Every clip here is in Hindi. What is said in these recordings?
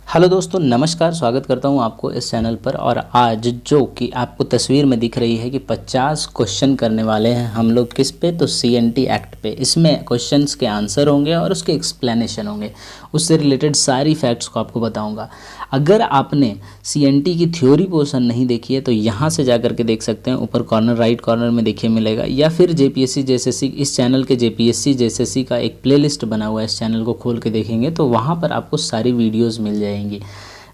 हेलो दोस्तों, नमस्कार। स्वागत करता हूं आपको इस चैनल पर। और आज जो कि आपको तस्वीर में दिख रही है कि 50 क्वेश्चन करने वाले हैं हम लोग किस पे, तो सीएनटी एक्ट पे। इसमें क्वेश्चंस के आंसर होंगे और उसके एक्सप्लेनेशन होंगे, उससे रिलेटेड सारी फैक्ट्स को आपको बताऊंगा। अगर आपने सीएनटी की थ्योरी पोर्शन नहीं देखी है तो यहाँ से जा करके देख सकते हैं, ऊपर कॉर्नर राइट कॉर्नर में देखिए मिलेगा, या फिर जेपीएससी जेएसएससी, इस चैनल के जेपीएससी जेएसएससी का एक प्लेलिस्ट बना हुआ है, इस चैनल को खोल के देखेंगे तो वहाँ पर आपको सारी वीडियोज़ मिल जाएंगी।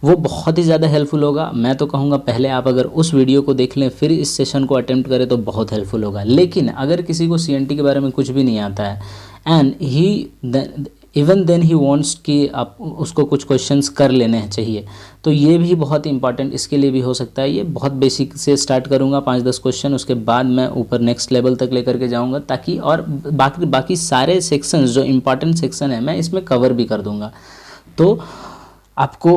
वो बहुत ही ज़्यादा हेल्पफुल होगा। मैं तो कहूँगा पहले आप अगर उस वीडियो को देख लें फिर इस सेशन को अटेम्प्ट करें तो बहुत हेल्पफुल होगा। लेकिन अगर किसी को सीएनटी के बारे में कुछ भी नहीं आता है and even then he wants कि आप उसको कुछ क्वेश्चंस कर लेने चाहिए, तो ये भी बहुत इंपॉर्टेंट इसके लिए भी हो सकता है। ये बहुत बेसिक से स्टार्ट करूँगा, 5-10 क्वेश्चन, उसके बाद मैं ऊपर नेक्स्ट लेवल तक लेकर के जाऊँगा, ताकि और बाकी सारे सेक्शंस जो इम्पॉर्टेंट सेक्शन है मैं इसमें कवर भी कर दूँगा। तो आपको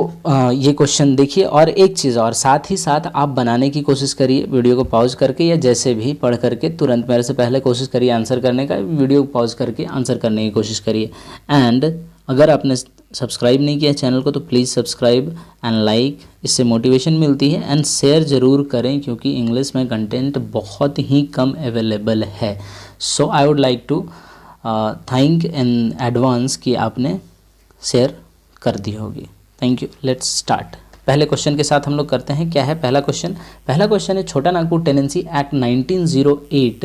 ये क्वेश्चन देखिए। और एक चीज़ और, साथ ही साथ आप बनाने की कोशिश करिए, वीडियो को पॉज करके या जैसे भी पढ़ करके तुरंत मेरे से पहले कोशिश करिए आंसर करने का, वीडियो को पॉज करके आंसर करने की कोशिश करिए। एंड अगर आपने सब्सक्राइब नहीं किया चैनल को तो प्लीज़ सब्सक्राइब एंड लाइक, इससे मोटिवेशन मिलती है। एंड शेयर ज़रूर करें क्योंकि इंग्लिश में कंटेंट बहुत ही कम अवेलेबल है। So I would like to thank in advance कि आपने शेयर कर दी होगी। Thank you. Let's start. पहले क्वेश्चन के साथ हम लोग करते हैं। क्या है पहला क्वेश्चन है छोटा नागपुर टेनेंसी एक्ट 1908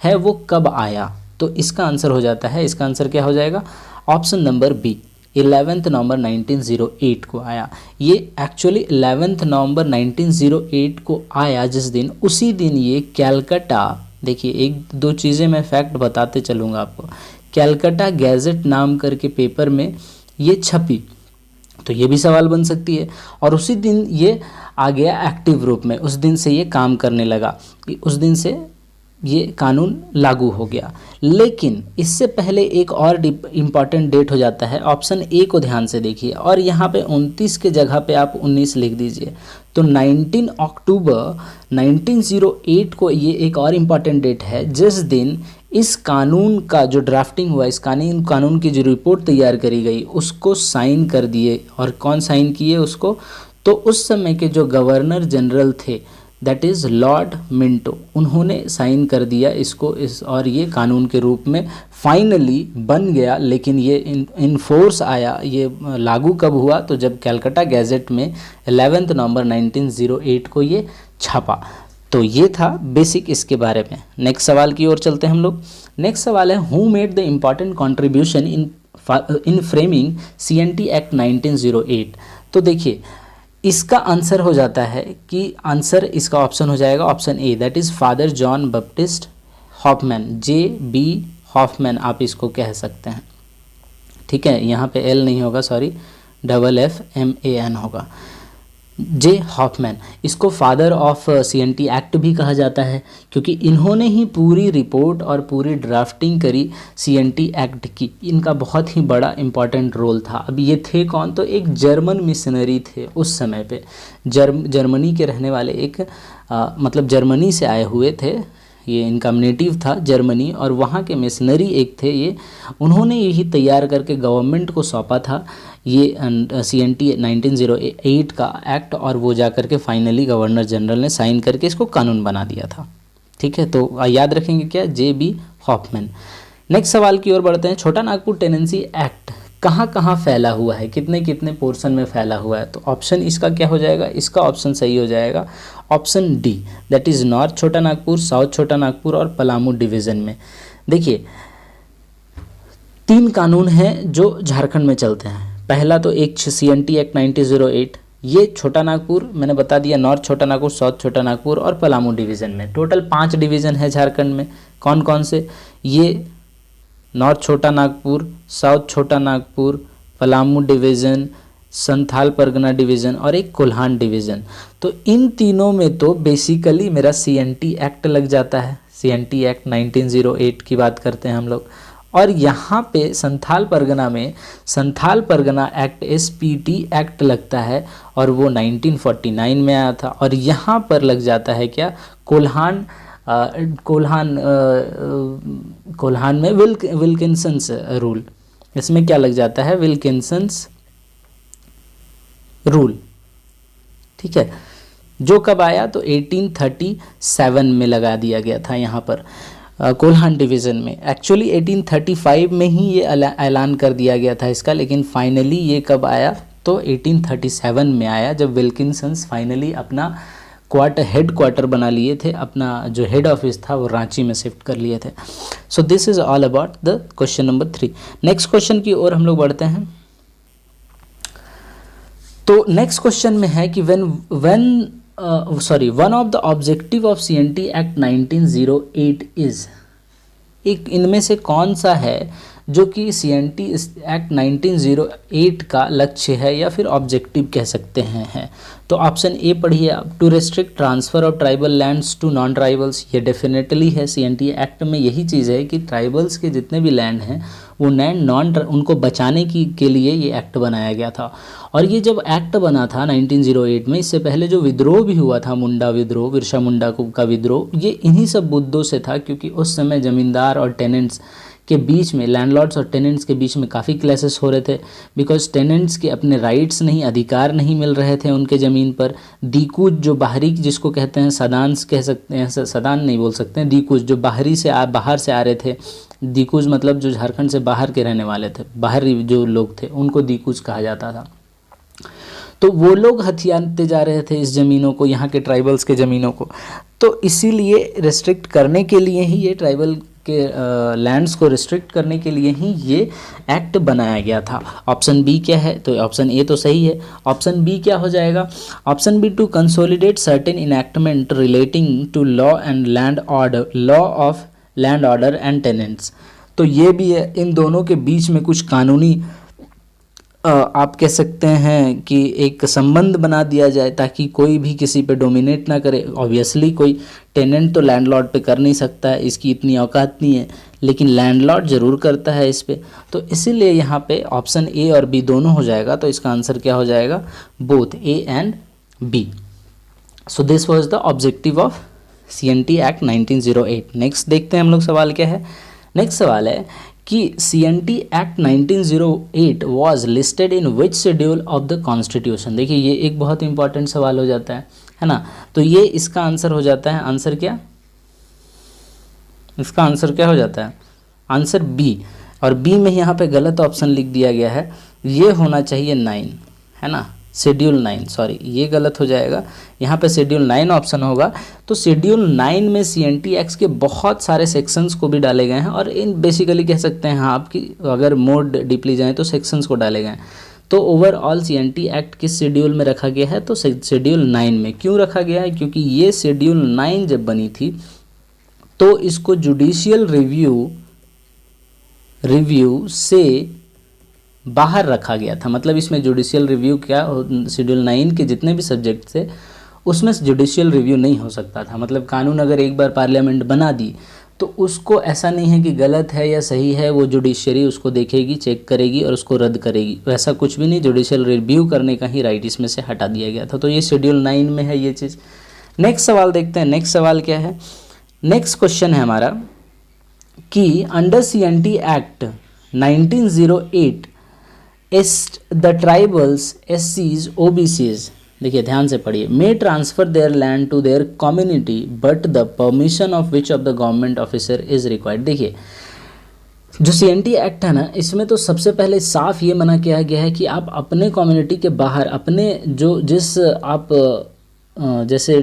है वो कब आया? तो इसका आंसर हो जाता है, इसका आंसर क्या हो जाएगा? ऑप्शन नंबर बी, 11 नवंबर 1908 को आया। ये एक्चुअली 11 नवंबर 1908 को आया जिस दिन, उसी दिन ये कैलकाटा, देखिए एक दो चीज़ें मैं फैक्ट बताते चलूँगा आपको। कैलकाटा गैजेट नाम करके पेपर में ये छपी, तो ये भी सवाल बन सकती है। और उसी दिन ये आ गया एक्टिव रूप में, उस दिन से ये काम करने लगा, उस दिन से ये कानून लागू हो गया। लेकिन इससे पहले एक और इम्पॉर्टेंट डेट हो जाता है। ऑप्शन ए को ध्यान से देखिए और यहाँ पे 29 के जगह पे आप 19 लिख दीजिए। तो 19 अक्टूबर 1908 को ये एक और इम्पॉर्टेंट डेट है जिस दिन इस कानून का जो ड्राफ्टिंग हुआ, इस कानून की जो रिपोर्ट तैयार करी गई उसको साइन कर दिए। और कौन साइन किए उसको? तो उस समय के जो गवर्नर जनरल थे, दैट इज़ लॉर्ड मिंटो, उन्होंने साइन कर दिया इसको, और ये कानून के रूप में फाइनली बन गया। लेकिन ये इन फोर्स आया, ये लागू कब हुआ? तो जब कैलकाटा गैजेट में 11 नवंबर 1908 को ये छपा। तो ये था बेसिक इसके बारे में। नेक्स्ट सवाल की ओर चलते हैं हम लोग। नेक्स्ट सवाल है who made the important contribution in framing CNT act 1908। तो देखिए इसका आंसर हो जाता है कि आंसर इसका ऑप्शन हो जाएगा option A, that is father John Baptist Hoffman, JB Hoffman आप इसको कह सकते हैं। ठीक है, यहाँ पे L नहीं होगा, सॉरी, FFMAN होगा, J हॉफमैन। इसको फादर ऑफ सीएनटी एक्ट भी कहा जाता है क्योंकि इन्होंने ही पूरी रिपोर्ट और पूरी ड्राफ्टिंग करी सीएनटी एक्ट की। इनका बहुत ही बड़ा इम्पॉर्टेंट रोल था। अब ये थे कौन? तो एक जर्मन मिशनरी थे उस समय पे, जर्मनी के रहने वाले, एक मतलब जर्मनी से आए हुए थे, ये इनका नेटिव था जर्मनी, और वहाँ के मिशनरी एक थे ये। उन्होंने यही तैयार करके गवर्नमेंट को सौंपा था ये सीएनटी 1908 का एक्ट, और वो जा करके फाइनली गवर्नर जनरल ने साइन करके इसको कानून बना दिया था। ठीक है, तो याद रखेंगे क्या? JB Hoffmann. नेक्स्ट सवाल की ओर बढ़ते हैं। छोटा नागपुर टेनेंसी एक्ट कहाँ कहाँ फैला हुआ है, कितने कितने पोर्शन में फैला हुआ है? तो ऑप्शन इसका क्या हो जाएगा? इसका ऑप्शन सही हो जाएगा option D, that is north छोटा नागपुर, साउथ छोटा नागपुर और पलामू डिवीज़न में। देखिए 3 कानून हैं जो झारखंड में चलते हैं। पहला तो एक सीएनटी एक्ट 1908, ये छोटा नागपुर मैंने बता दिया, नॉर्थ छोटा नागपुर, साउथ छोटा नागपुर और पलामू डिवीज़न में। टोटल 5 डिवीज़न है झारखंड में। कौन कौन से? ये नॉर्थ छोटा नागपुर, साउथ छोटा नागपुर, पलामू डिवीज़न, संथाल परगना डिवीज़न और एक कोल्हान डिवीज़न। तो इन तीनों में तो बेसिकली मेरा सीएनटी एक्ट लग जाता है। सीएनटी एक्ट 1908 की बात करते हैं हम लोग। और यहाँ पे संथाल परगना में Santhal Pargana act SPT act लगता है और वो 1949 में आया था। और यहाँ पर लग जाता है क्या? कोल्हान में विल्किंसन्स रूल, इसमें क्या लग जाता है? विल्किंसन्स रूल, ठीक है, जो कब आया तो 1837 में लगा दिया गया था यहाँ पर कोल्हान डिवीज़न में। एक्चुअली 1835 में ही ये ऐलान कर दिया गया था इसका, लेकिन फाइनली ये कब आया तो 1837 में आया, जब विल्किंसन्स फाइनली अपना हेड क्वार्टर बना लिए थे, अपना जो हेड ऑफिस था वो रांची में शिफ्ट कर लिए थे। सो this is all about the question number 3। Next question की ओर हम लोग बढ़ते हैं। तो नेक्स्ट क्वेश्चन में है कि one of the objective of CNT act 1908 is, एक इनमें से कौन सा है जो कि CNT एक्ट 1908 का लक्ष्य है या फिर ऑब्जेक्टिव कह सकते हैं। तो ऑप्शन ए पढ़िए आप, to restrict transfer of tribal lands to non tribals. ये डेफिनेटली है, CNT एक्ट में यही चीज़ है कि ट्राइबल्स के जितने भी लैंड हैं वो लैंड उनको बचाने के लिए ये एक्ट बनाया गया था। और ये जब एक्ट बना था 1908 में, इससे पहले जो विद्रोह भी हुआ था, मुंडा विद्रोह, बिरसा मुंडा का विद्रोह, ये इन्हीं सब मुद्दों से था, क्योंकि उस समय ज़मींदार और टेनेंट्स के बीच में, लैंडलॉर्ड्स और टेनेंट्स के बीच में काफ़ी क्लैशेस हो रहे थे, बिकॉज टेनेंट्स के अपने राइट्स नहीं, अधिकार नहीं मिल रहे थे उनके ज़मीन पर। दीकूज जो बाहरी, जिसको कहते हैं सदान्स कह सकते हैं, सदान नहीं बोल सकते हैं, दीकूज जो बाहर से आ रहे थे, दीकूज मतलब जो झारखंड से बाहर के रहने वाले थे, बाहरी जो लोग थे उनको दीकूज कहा जाता था। तो वो लोग हथियाते जा रहे थे इस ज़मीनों को, यहाँ के ट्राइबल्स के ज़मीनों को, तो इसीलिए रिस्ट्रिक्ट करने के लिए ही ये ट्राइबल के लैंड्स को रिस्ट्रिक्ट करने के लिए ही ये एक्ट बनाया गया था। ऑप्शन बी क्या है, तो ऑप्शन ए तो सही है। ऑप्शन बी क्या हो जाएगा, option B to consolidate certain enactment relating to law and land order, law of land order and tenants. तो ये भी है, इन दोनों के बीच में कुछ कानूनी आप कह सकते हैं कि एक संबंध बना दिया जाए, ताकि कोई भी किसी पे डोमिनेट ना करे। ऑब्वियसली कोई टेनेंट तो लैंडलॉर्ड पे कर नहीं सकता है, इसकी इतनी औकात नहीं है, लेकिन लैंडलॉर्ड ज़रूर करता है इस पे। तो इसीलिए यहाँ पे ऑप्शन ए और बी दोनों हो जाएगा। तो इसका आंसर क्या हो जाएगा, both A and B. So this was the objective of CNT act 1908। Next देखते हैं हम लोग सवाल क्या है। नेक्स्ट सवाल है कि CNT act 1908 was listed in which schedule of the constitution. देखिए ये एक बहुत इंपॉर्टेंट सवाल हो जाता है ना। तो ये इसका आंसर हो जाता है, आंसर क्या, इसका आंसर क्या हो जाता है, आंसर बी। और बी में यहाँ पे गलत ऑप्शन लिख दिया गया है, ये होना चाहिए 9, है ना, शेड्यूल 9, सॉरी ये गलत हो जाएगा, यहाँ पे शेड्यूल 9 ऑप्शन होगा। तो शेड्यूल 9 में CNT एक्ट के बहुत सारे सेक्शंस को भी डाले गए हैं, और इन बेसिकली कह सकते हैं हाँ आपकी अगर मोर डीपली जाएँ तो सेक्शंस को डाले गए हैं। तो ओवरऑल CNT एक्ट किस शेड्यूल में रखा गया है, तो शेड्यूल 9 में। क्यों रखा गया है, क्योंकि ये शेड्यूल 9 जब बनी थी तो इसको जुडिशियल रिव्यू से बाहर रखा गया था। मतलब इसमें जुडिशियल रिव्यू क्या, शेड्यूल 9 के जितने भी सब्जेक्ट थे उसमें जुडिशियल रिव्यू नहीं हो सकता था। मतलब कानून अगर एक बार पार्लियामेंट बना दी तो उसको ऐसा नहीं है कि गलत है या सही है, वो जुडिशरी उसको देखेगी, चेक करेगी और उसको रद्द करेगी, वैसा कुछ भी नहीं। जुडिशियल रिव्यू करने का ही राइट इसमें से हटा दिया गया था। तो ये शेड्यूल 9 में है ये चीज़। नेक्स्ट सवाल देखते हैं। नेक्स्ट सवाल क्या है, नेक्स्ट क्वेश्चन है हमारा कि under CNT act 1908 the tribals, SCs, OBCs, देखिए ध्यान से पढ़िए, may transfer their land to their community but the permission of which of the government officer is required. देखिए जो CNT एक्ट है ना, इसमें तो सबसे पहले साफ ये मना किया गया है कि आप अपने कम्युनिटी के बाहर अपने जिस आप जैसे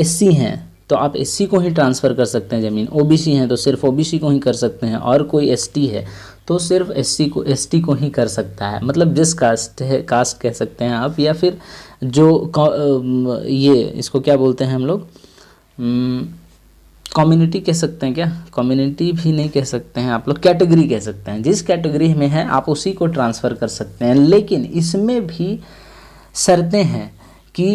SC हैं तो आप SC को ही ट्रांसफ़र कर सकते हैं ज़मीन, OBC हैं तो सिर्फ OBC को ही कर सकते हैं, और कोई ST है तो सिर्फ ST को ही कर सकता है। मतलब जिस कास्ट है, कास्ट कह सकते हैं आप, या फिर जो ये इसको क्या बोलते हैं हम लोग, कम्युनिटी कह सकते हैं क्या, कम्युनिटी भी नहीं कह सकते हैं आप लोग, कैटेगरी कह सकते हैं। जिस कैटेगरी में है आप उसी को ट्रांसफ़र कर सकते हैं, लेकिन इसमें भी शर्तें हैं कि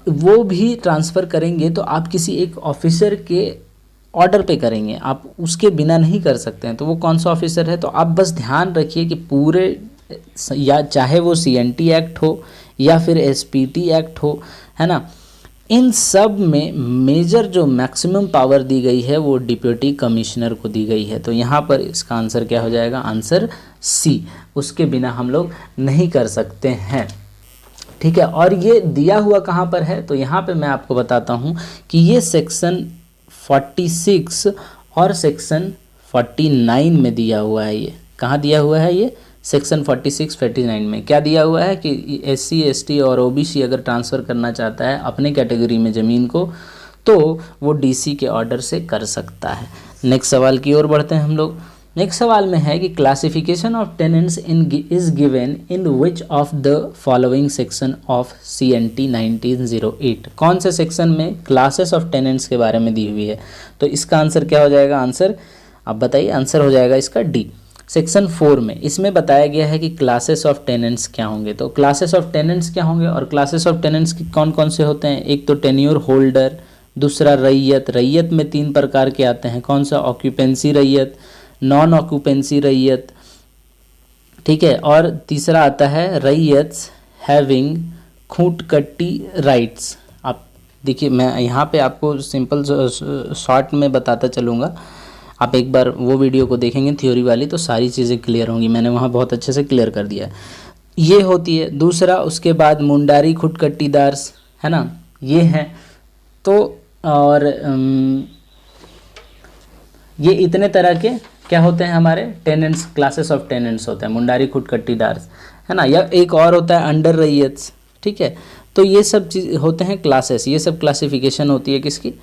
वो भी ट्रांसफ़र करेंगे तो आप किसी एक ऑफिसर के ऑर्डर पे करेंगे, आप उसके बिना नहीं कर सकते हैं। तो वो कौन सा ऑफिसर है, तो आप बस ध्यान रखिए कि पूरे, या चाहे वो CNT एक्ट हो या फिर SPT एक्ट हो, है ना, इन सब में मेजर जो मैक्सिमम पावर दी गई है वो डिप्यूटी कमिश्नर को दी गई है। तो यहाँ पर इसका आंसर क्या हो जाएगा, आंसर C, उसके बिना हम लोग नहीं कर सकते हैं। ठीक है। और ये दिया हुआ कहाँ पर है, तो यहाँ पे मैं आपको बताता हूँ कि ये सेक्शन 46 और सेक्शन 49 में दिया हुआ है। ये कहाँ दिया हुआ है, ये सेक्शन 46-49 में क्या दिया हुआ है कि SC ST और OBC अगर ट्रांसफ़र करना चाहता है अपने कैटेगरी में ज़मीन को, तो वो DC के ऑर्डर से कर सकता है। नेक्स्ट सवाल की ओर बढ़ते हैं हम लोग। नेक्स्ट सवाल में है कि classification of tenants is given in which of the following section of CNT 1908। कौन से सेक्शन में क्लासेस ऑफ टेनेंट्स के बारे में दी हुई है, तो इसका आंसर क्या हो जाएगा, आंसर आप बताइए। आंसर हो जाएगा इसका D, सेक्शन 4 में। इसमें बताया गया है कि क्लासेस ऑफ टेनेंट्स क्या होंगे। तो क्लासेस ऑफ टेनेंट्स क्या होंगे और क्लासेस ऑफ टेनेंट्स कौन कौन से होते हैं, एक तो टेन्योर होल्डर, दूसरा रैयत। रैयत में 3 प्रकार के आते हैं, कौन सा, ऑक्यूपेंसी रैयत, नॉन ऑक्यूपेंसी रैयत, ठीक है, और तीसरा आता है रैयत्स हैविंग खूंट कट्टी राइट्स। आप देखिए, मैं यहाँ पे आपको सिंपल शॉर्ट में बताता चलूँगा, आप एक बार वो वीडियो को देखेंगे थ्योरी वाली तो सारी चीज़ें क्लियर होंगी। मैंने वहाँ बहुत अच्छे से क्लियर कर दिया है। ये होती है दूसरा, उसके बाद मुंडारी खुटकट्टीदार्स, है ना, ये हैं। तो और ये इतने तरह के क्या होते हैं हमारे टेनेंट्स, क्लासेस ऑफ टेनेंट्स होते हैं, मुंडारी खुटकट्टीदार्स, है ना, या एक और होता है अंडर रैयत्स, ठीक है। तो ये सब चीज़ होते हैं क्लासेस, ये सब क्लासिफिकेशन होती है किसकी,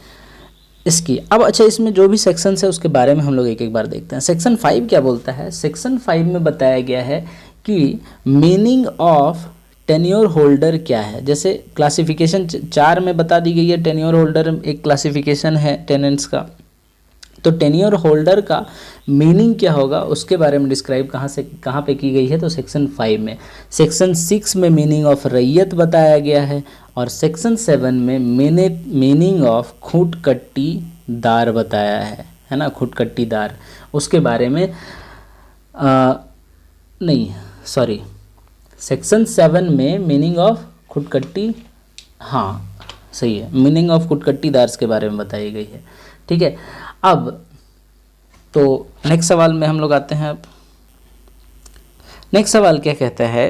इसकी। अब अच्छा, इसमें जो भी सेक्शन है उसके बारे में हम लोग एक एक बार देखते हैं। सेक्शन 5 क्या बोलता है, सेक्शन 5 में बताया गया है कि मीनिंग ऑफ टेन्योर होल्डर क्या है। जैसे क्लासिफिकेशन 4 में बता दी गई है, टेन्योर होल्डर एक क्लासिफिकेशन है टेनेंट्स का। तो टेन्योर होल्डर का मीनिंग क्या होगा उसके बारे में डिस्क्राइब कहाँ पे की गई है, तो सेक्शन 5 में। सेक्शन 6 में मीनिंग ऑफ रैयत बताया गया है, और सेक्शन 7 में मीनिंग ऑफ खूंटकट्टी दार बताया है ना, खूंटकट्टी दार, उसके बारे में नहीं सॉरी, सेक्शन 7 में मीनिंग ऑफ खुटकट्टी, हाँ सही है, मीनिंग ऑफ खुटकट्टी दार्स के बारे में बताई गई है, ठीक है। अब तो नेक्स्ट सवाल में हम लोग आते हैं। अब नेक्स्ट सवाल क्या कहता है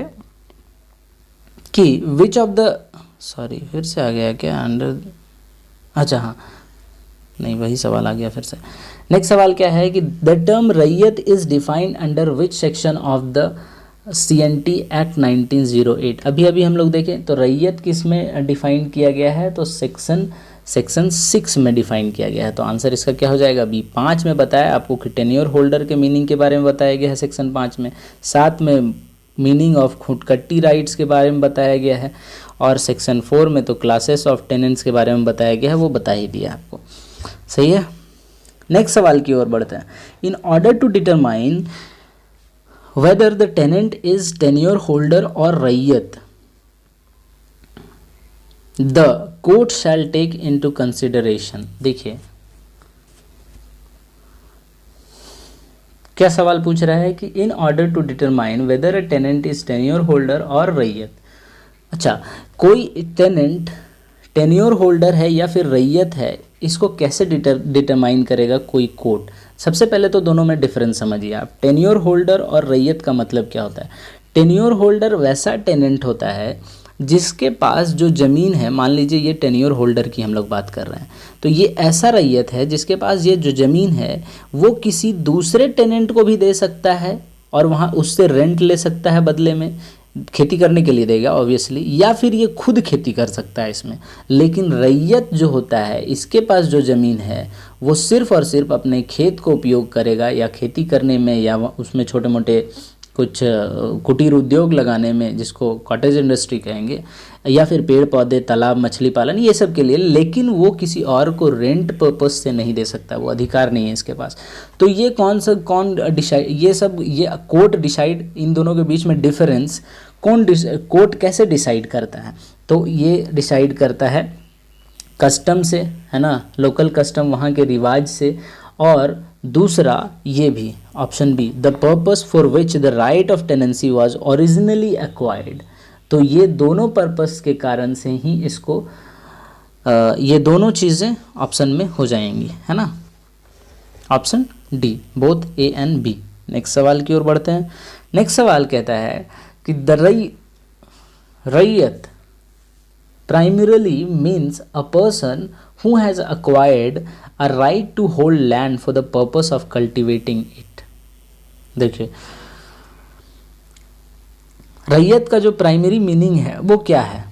कि विच ऑफ द, सॉरी फिर से आ गया क्या अंडर, अच्छा हाँ नहीं वही सवाल आ गया फिर से। नेक्स्ट सवाल क्या है कि द टर्म रैयत is defined under which section of the CNT act 1908। अभी अभी हम लोग देखें तो रैयत किस में डिफाइन किया गया है, तो सेक्शन 6 में डिफाइन किया गया है। तो आंसर इसका क्या हो जाएगा, B। 5 में बताया आपको कि टेन्योर होल्डर के मीनिंग के बारे में बताया गया है सेक्शन 5 में, 7 में मीनिंग ऑफ खूंटकट्टी राइट्स के बारे में बताया गया है, और सेक्शन 4 में तो क्लासेस ऑफ टेनेंट्स के बारे में बताया गया है, वो बता ही दिया आपको, सही है। नेक्स्ट सवाल की ओर बढ़ते हैं। In order to determine whether the tenant is tenure holder और raiyat, the court shall take into consideration. देखिए क्या सवाल पूछ रहा है कि in order to determine whether a tenant is tenure holder और रैयत। अच्छा, कोई टेनेंट टेन्योर होल्डर है या फिर रैयत है, इसको कैसे डिटरमाइन करेगा कोई कोर्ट। सबसे पहले तो दोनों में डिफरेंस समझिए आप। टेन्योर होल्डर और रैयत का मतलब क्या होता है। टेन्योर होल्डर वैसा टेनेंट होता है जिसके पास जो ज़मीन है, मान लीजिए ये टेन्योर होल्डर की हम लोग बात कर रहे हैं, तो ये ऐसा रैयत है जिसके पास ये जो ज़मीन है वो किसी दूसरे टेनेंट को भी दे सकता है और वहाँ उससे रेंट ले सकता है, बदले में खेती करने के लिए देगा ऑब्वियसली, या फिर ये खुद खेती कर सकता है इसमें। लेकिन रैयत जो होता है, इसके पास जो ज़मीन है वो सिर्फ़ और सिर्फ अपने खेत को उपयोग करेगा, या खेती करने में, या उसमें छोटे मोटे कुछ कुटीर उद्योग लगाने में, जिसको कॉटेज इंडस्ट्री कहेंगे, या फिर पेड़ पौधे, तालाब, मछली पालन, ये सब के लिए। लेकिन वो किसी और को रेंट पर्पस से नहीं दे सकता, वो अधिकार नहीं है इसके पास। तो ये कौन डिसाइड, ये कोर्ट डिसाइड, इन दोनों के बीच में डिफरेंस कोर्ट कैसे डिसाइड करता है, तो ये डिसाइड करता है कस्टम से, है ना, लोकल कस्टम, वहाँ के रिवाज से। और दूसरा ये भी option B, the purpose for which the right of tenancy was originally acquired. तो ये दोनों पर्पस के कारण से ही इसको ये दोनों चीज़ें ऑप्शन में हो जाएंगी, है ना, option D, both A and B। Next सवाल की ओर बढ़ते हैं। नेक्स्ट सवाल कहता है कि the raiyat primarily means a person who has acquired a right to hold land for the purpose of cultivating it. देखिए रैयत का जो प्राइमरी मीनिंग है वो क्या है,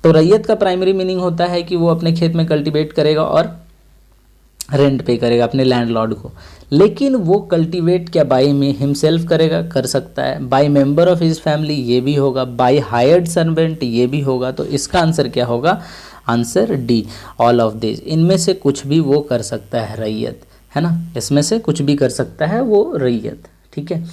तो रैयत का प्राइमरी मीनिंग होता है कि वो अपने खेत में कल्टीवेट करेगा और रेंट पे करेगा अपने लैंडलॉर्ड को, लेकिन वो कल्टीवेट क्या बाय में हिमसेल्फ करेगा, कर सकता है, by member of his family ये भी होगा, बाय हायर्ड सर्वेंट ये भी होगा। तो इसका आंसर क्या होगा, answer D, all of this, इनमें से कुछ भी वो कर सकता है रैयत, है ना, इसमें से कुछ भी कर सकता है वो रैयत, ठीक है,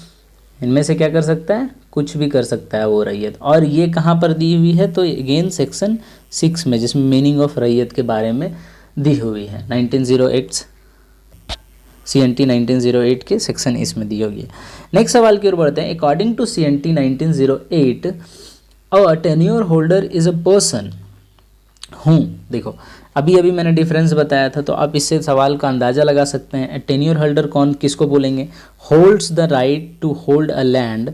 इनमें से क्या कर सकता है, कुछ भी कर सकता है वो रैयत। और ये कहाँ पर दी हुई है, तो अगेन सेक्शन 6 में, जिसमें मीनिंग ऑफ रैयत के बारे में दी हुई है 1908 CNT 1908 के सेक्शन इसमें दी होगी। नेक्स्ट सवाल की ओर बढ़ते हैं। According to CNT 1908 a tenure holder is a person who, देखो अभी मैंने डिफरेंस बताया था, तो आप इससे सवाल का अंदाज़ा लगा सकते हैं। टेन्योर होल्डर कौन किसको बोलेंगे, holds the right to hold a land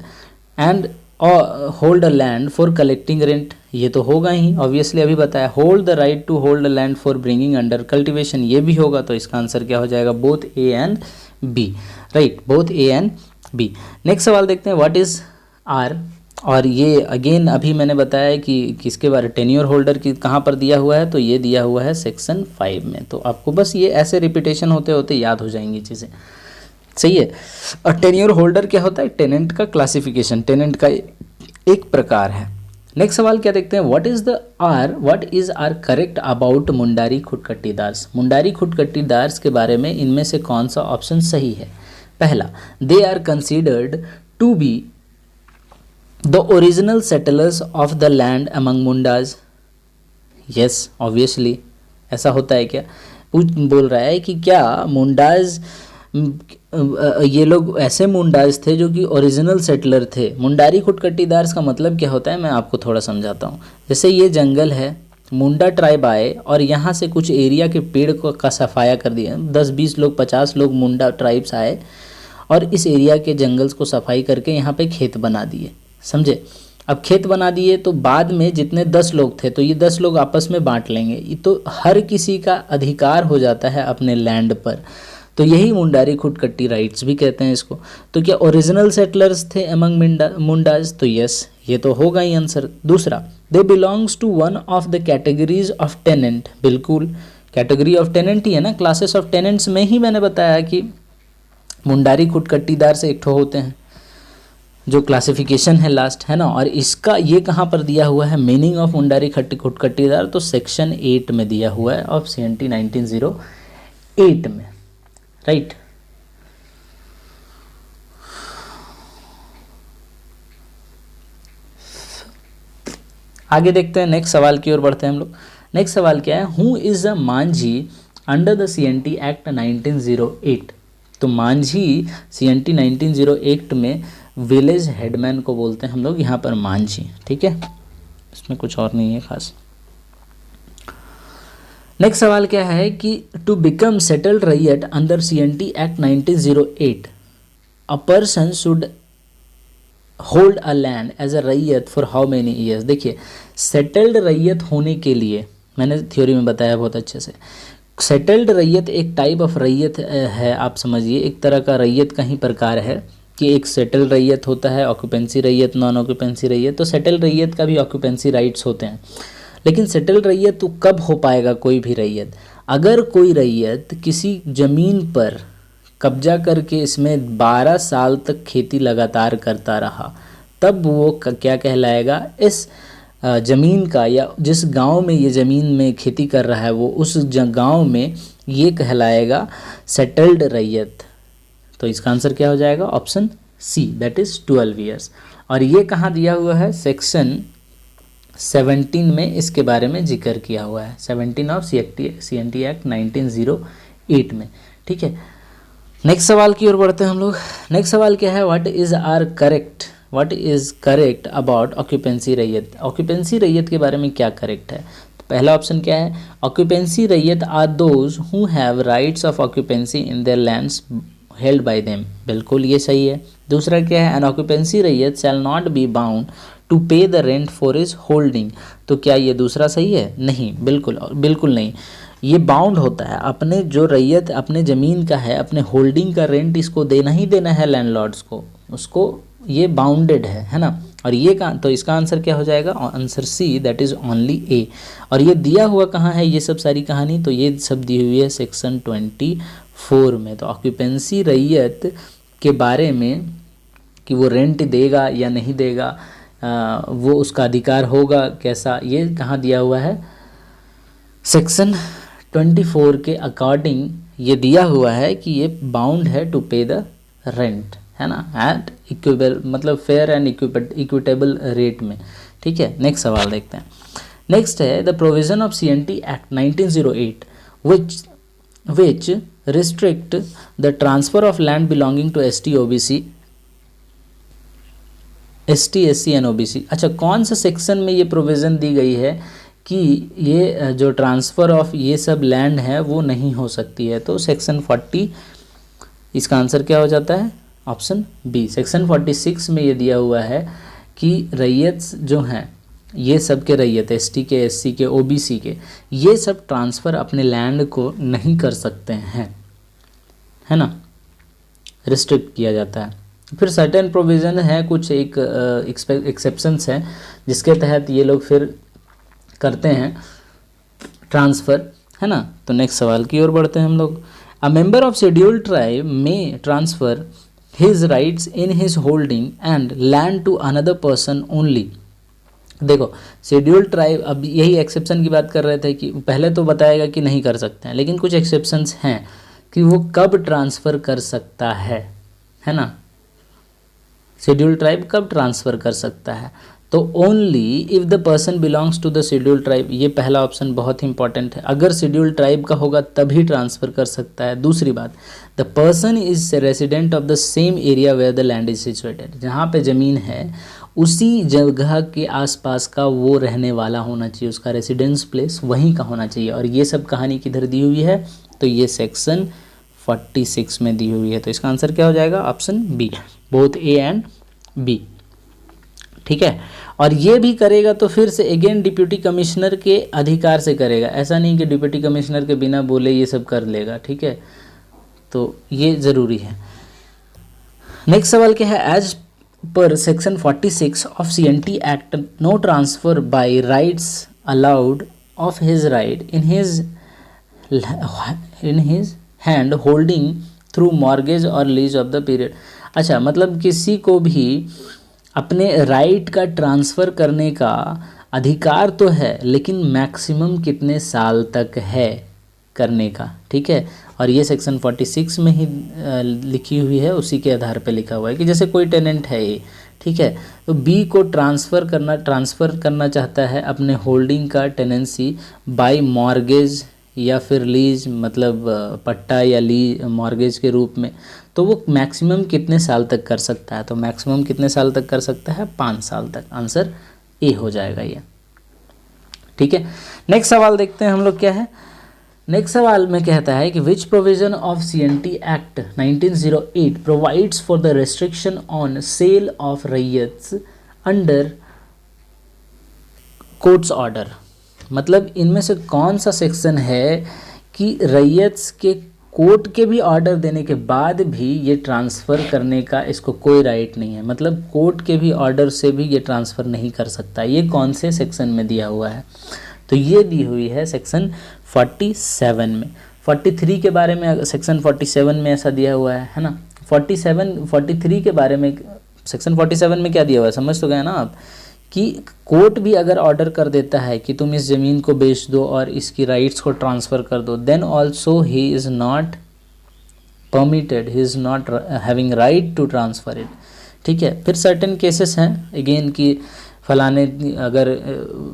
and hold a land for collecting rent, ये तो होगा ही ऑब्वियसली, अभी बताया। Hold the right to hold a land for bringing under cultivation, ये भी होगा। तो इसका आंसर क्या हो जाएगा, both A and B, right, both A and B. Next सवाल देखते हैं, व्हाट इज आर, और ये अगेन अभी मैंने बताया कि किसके बारे, टेन्योर होल्डर की कहाँ पर दिया हुआ है, तो ये दिया हुआ है सेक्शन 5 में। तो आपको बस ये ऐसे रिपीटेशन होते होते याद हो जाएंगी चीज़ें, सही है। और टेन्योर होल्डर क्या होता है, टेनेंट का क्लासिफिकेशन, टेनेंट का एक प्रकार है। नेक्स्ट सवाल क्या देखते हैं, what is are correct about Mundari Khuntkatti दास, मुंडारी खुटकट्टी दास के बारे में इनमें से कौन सा ऑप्शन सही है। पहला, they are considered to be the original settlers of the land among Mundas, yes obviously ऐसा होता है क्या, बोल रहा है कि क्या मुंडाज ये लोग ऐसे मुंडाज थे जो कि ओरिजिनल सेटलर थे। मुंडारी खुटकट्टीदार्स का मतलब क्या होता है, मैं आपको थोड़ा समझाता हूँ। जैसे ये जंगल है, मुंडा ट्राइब आए और यहाँ से कुछ एरिया के पेड़ का सफाया कर दिया, 10-20 लोग 50 लोग मुंडा ट्राइब्स आए और इस एरिया के जंगल्स को सफाई करके यहाँ पे खेत बना दिए, समझे। अब खेत बना दिए तो बाद में जितने 10 लोग थे तो ये 10 लोग आपस में बांट लेंगे, तो हर किसी का अधिकार हो जाता है अपने लैंड पर। तो यही मुंडारी खुटकट्टी राइट्स भी कहते हैं इसको। तो क्या ओरिजिनल सेटलर्स थे अमंग मुंडाज, तो यस ये तो होगा ही आंसर। दूसरा, they belongs to one of the categories of tenant, बिल्कुल कैटेगरी ऑफ टेनेंट ही है ना, क्लासेस ऑफ टेनेंट्स में ही मैंने बताया कि मुंडारी खुटकट्टीदार से एक ठो होते हैं, जो क्लासिफिकेशन है लास्ट, है ना। और इसका ये कहाँ पर दिया हुआ है, मीनिंग ऑफ मुंडारी खुटकट्टीदार, तो सेक्शन 8 में दिया हुआ है ऑफ CNT 1908 में, राइट। आगे देखते हैं, नेक्स्ट सवाल की ओर बढ़ते हैं हम लोग। नेक्स्ट सवाल क्या है, who is a Manjhi under the CNT act 1908, तो मांझी CNT 1908 में विलेज हेडमैन को बोलते हैं हम लोग यहाँ पर मांझी, ठीक है, इसमें कुछ और नहीं है खास। नेक्स्ट सवाल क्या है कि to become settled raiyat under CNT act 1908 a person should hold a land as a raiyat for how many years. देखिए सेटल्ड रैयत होने के लिए, मैंने थ्योरी में बताया बहुत अच्छे से, सेटल्ड रैयत एक टाइप ऑफ रैयत है, आप समझिए एक तरह का रैयत का ही प्रकार है कि एक सेटल्ड रैयत होता है, ऑक्यूपेंसी रैयत, नॉन ऑक्यूपेंसी रैयत। तो सेटल्ड रैयत का भी ऑक्यूपेंसी राइट्स होते हैं, लेकिन सेटल्ड रैयत तो कब हो पाएगा कोई भी रैयत, अगर कोई रैयत किसी ज़मीन पर कब्जा करके इसमें 12 साल तक खेती लगातार करता रहा, तब वो क्या कहलाएगा, इस ज़मीन का या जिस गांव में ये ज़मीन में खेती कर रहा है वो उस गांव में ये कहलाएगा सेटल्ड रैयत। तो इसका आंसर क्या हो जाएगा, option C, that is 12 years. और ये कहाँ दिया हुआ है, सेक्शन 17 में इसके बारे में जिक्र किया हुआ है, 17 ऑफ CNT एक्ट 1908 में, ठीक है। नेक्स्ट सवाल की ओर बढ़ते हैं हम लोग। नेक्स्ट सवाल क्या है, what is correct about occupancy रैयत, ऑक्यूपेंसी रैयत के बारे में क्या करेक्ट है। तो पहला ऑप्शन क्या है, occupancy raiyat are those who have rights of occupancy in their lands held by them, बिल्कुल ये सही है। दूसरा क्या है, an occupancy raiyat shall not be bound to pay the rent for his holding. तो क्या ये दूसरा सही है? नहीं, बिल्कुल बिल्कुल नहीं। ये बाउंड होता है, अपने जो रैयत अपने ज़मीन का है, अपने होल्डिंग का रेंट इसको देना ही देना है लैंडलॉर्ड्स को, उसको ये बाउंडेड है ना। और ये का तो इसका आंसर क्या हो जाएगा? Answer C, that is only A. और ये दिया हुआ कहाँ है ये सब सारी कहानी? तो ये सब दी हुई है सेक्शन 24 में। तो ऑक्यूपेंसी रैयत के बारे में कि वो रेंट देगा या नहीं देगा, वो उसका अधिकार होगा कैसा, ये कहाँ दिया हुआ है? सेक्शन 24 के अकॉर्डिंग ये दिया हुआ है कि ये बाउंड है टू पे द रेंट, है ना, एट इक्विबल मतलब फेयर एंड इक्विटेबल रेट में। ठीक है, नेक्स्ट सवाल देखते हैं। नेक्स्ट है the provision of CNT act 1908 which restrict the transfer of land belonging to ST OBC ST SC and OBC। अच्छा, कौन सा सेक्शन में ये प्रोविज़न दी गई है कि ये जो ट्रांसफ़र ऑफ ये सब लैंड है वो नहीं हो सकती है? तो सेक्शन 40, इसका आंसर क्या हो जाता है? Option B. सेक्शन 46 में ये दिया हुआ है कि रैयत जो हैं ये सब के रैयत ST के, SC के, OBC के, ये सब ट्रांसफ़र अपने लैंड को नहीं कर सकते हैं, है ना, रिस्ट्रिक्ट किया जाता है। फिर सर्टेन प्रोविज़न है, कुछ एक एक्सेप्शंस हैं जिसके तहत ये लोग फिर करते हैं ट्रांसफ़र, है ना। तो नेक्स्ट सवाल की ओर बढ़ते हैं हम लोग। A member of scheduled tribe may transfer his rights in his holding and land to another person only. देखो, शेड्यूल्ड ट्राइब, अब यही एक्सेप्शन की बात कर रहे थे कि पहले तो बताएगा कि नहीं कर सकते हैं, लेकिन कुछ एक्सेप्शंस हैं कि वो कब ट्रांसफ़र कर सकता है ना। शेड्यूल्ड ट्राइब कब ट्रांसफ़र कर सकता है? तो only if the person belongs to the scheduled tribe. ये पहला ऑप्शन बहुत ही इंपॉर्टेंट है, अगर शेड्यूल्ड ट्राइब का होगा तभी ट्रांसफ़र कर सकता है। दूसरी बात, the person is resident of the same area where the land is situated. जहाँ पे ज़मीन है उसी जगह के आसपास का वो रहने वाला होना चाहिए, उसका रेसिडेंस प्लेस वहीं का होना चाहिए। और ये सब कहानी किधर दी हुई है? तो ये सेक्शन 46 में दी हुई है। तो इसका आंसर क्या हो जाएगा? Option B, both A and B. ठीक है, और ये भी करेगा तो फिर से अगेन डिप्यूटी कमिश्नर के अधिकार से करेगा, ऐसा नहीं कि डिप्यूटी कमिश्नर के बिना बोले ये सब कर लेगा। ठीक है, तो ये ज़रूरी है। नेक्स्ट सवाल क्या है? As per section 46 of CNT act no transfer by rights allowed of his right in his hand holding through mortgage और लीज ऑफ द पीरियड। अच्छा, मतलब किसी को भी अपने राइट का ट्रांसफ़र करने का अधिकार तो है, लेकिन मैक्सिमम कितने साल तक है करने का। ठीक है, और ये सेक्शन 46 में ही लिखी हुई है, उसी के आधार पे लिखा हुआ है कि जैसे कोई टेनेंट है ये, ठीक है, तो बी को ट्रांसफ़र करना चाहता है अपने होल्डिंग का टेनेंसी बाय मॉर्गेज या फिर लीज, मतलब पट्टा या लीज मॉर्गेज के रूप में, तो वो मैक्सिमम कितने साल तक कर सकता है? तो मैक्सिमम कितने साल तक कर सकता है? 5 साल तक। आंसर ए हो जाएगा ये। ठीक है, नेक्स्ट सवाल देखते हैं हम लोग क्या है। नेक्स्ट सवाल में कहता है कि which provision of CNT act 1908 provides for the restriction on sale of raiyats under court's order. मतलब इनमें से कौन सा सेक्शन है कि रैयत्स के कोर्ट के भी ऑर्डर देने के बाद भी ये ट्रांसफ़र करने का इसको कोई राइट नहीं है, मतलब कोर्ट के भी ऑर्डर से भी ये ट्रांसफ़र नहीं कर सकता। ये कौन से सेक्शन में दिया हुआ है? तो ये दी हुई है सेक्शन 47 में। 43 के बारे में सेक्शन 47 में ऐसा दिया हुआ है ना। 43 के बारे में सेक्शन 47 में क्या दिया हुआ है समझ तो गए ना आप, कि कोर्ट भी अगर ऑर्डर कर देता है कि तुम इस ज़मीन को बेच दो और इसकी राइट्स को ट्रांसफ़र कर दो, then also he is not permitted, he is not having right to transfer it. ठीक है, फिर सर्टेन केसेस हैं अगेन कि फलाने अगर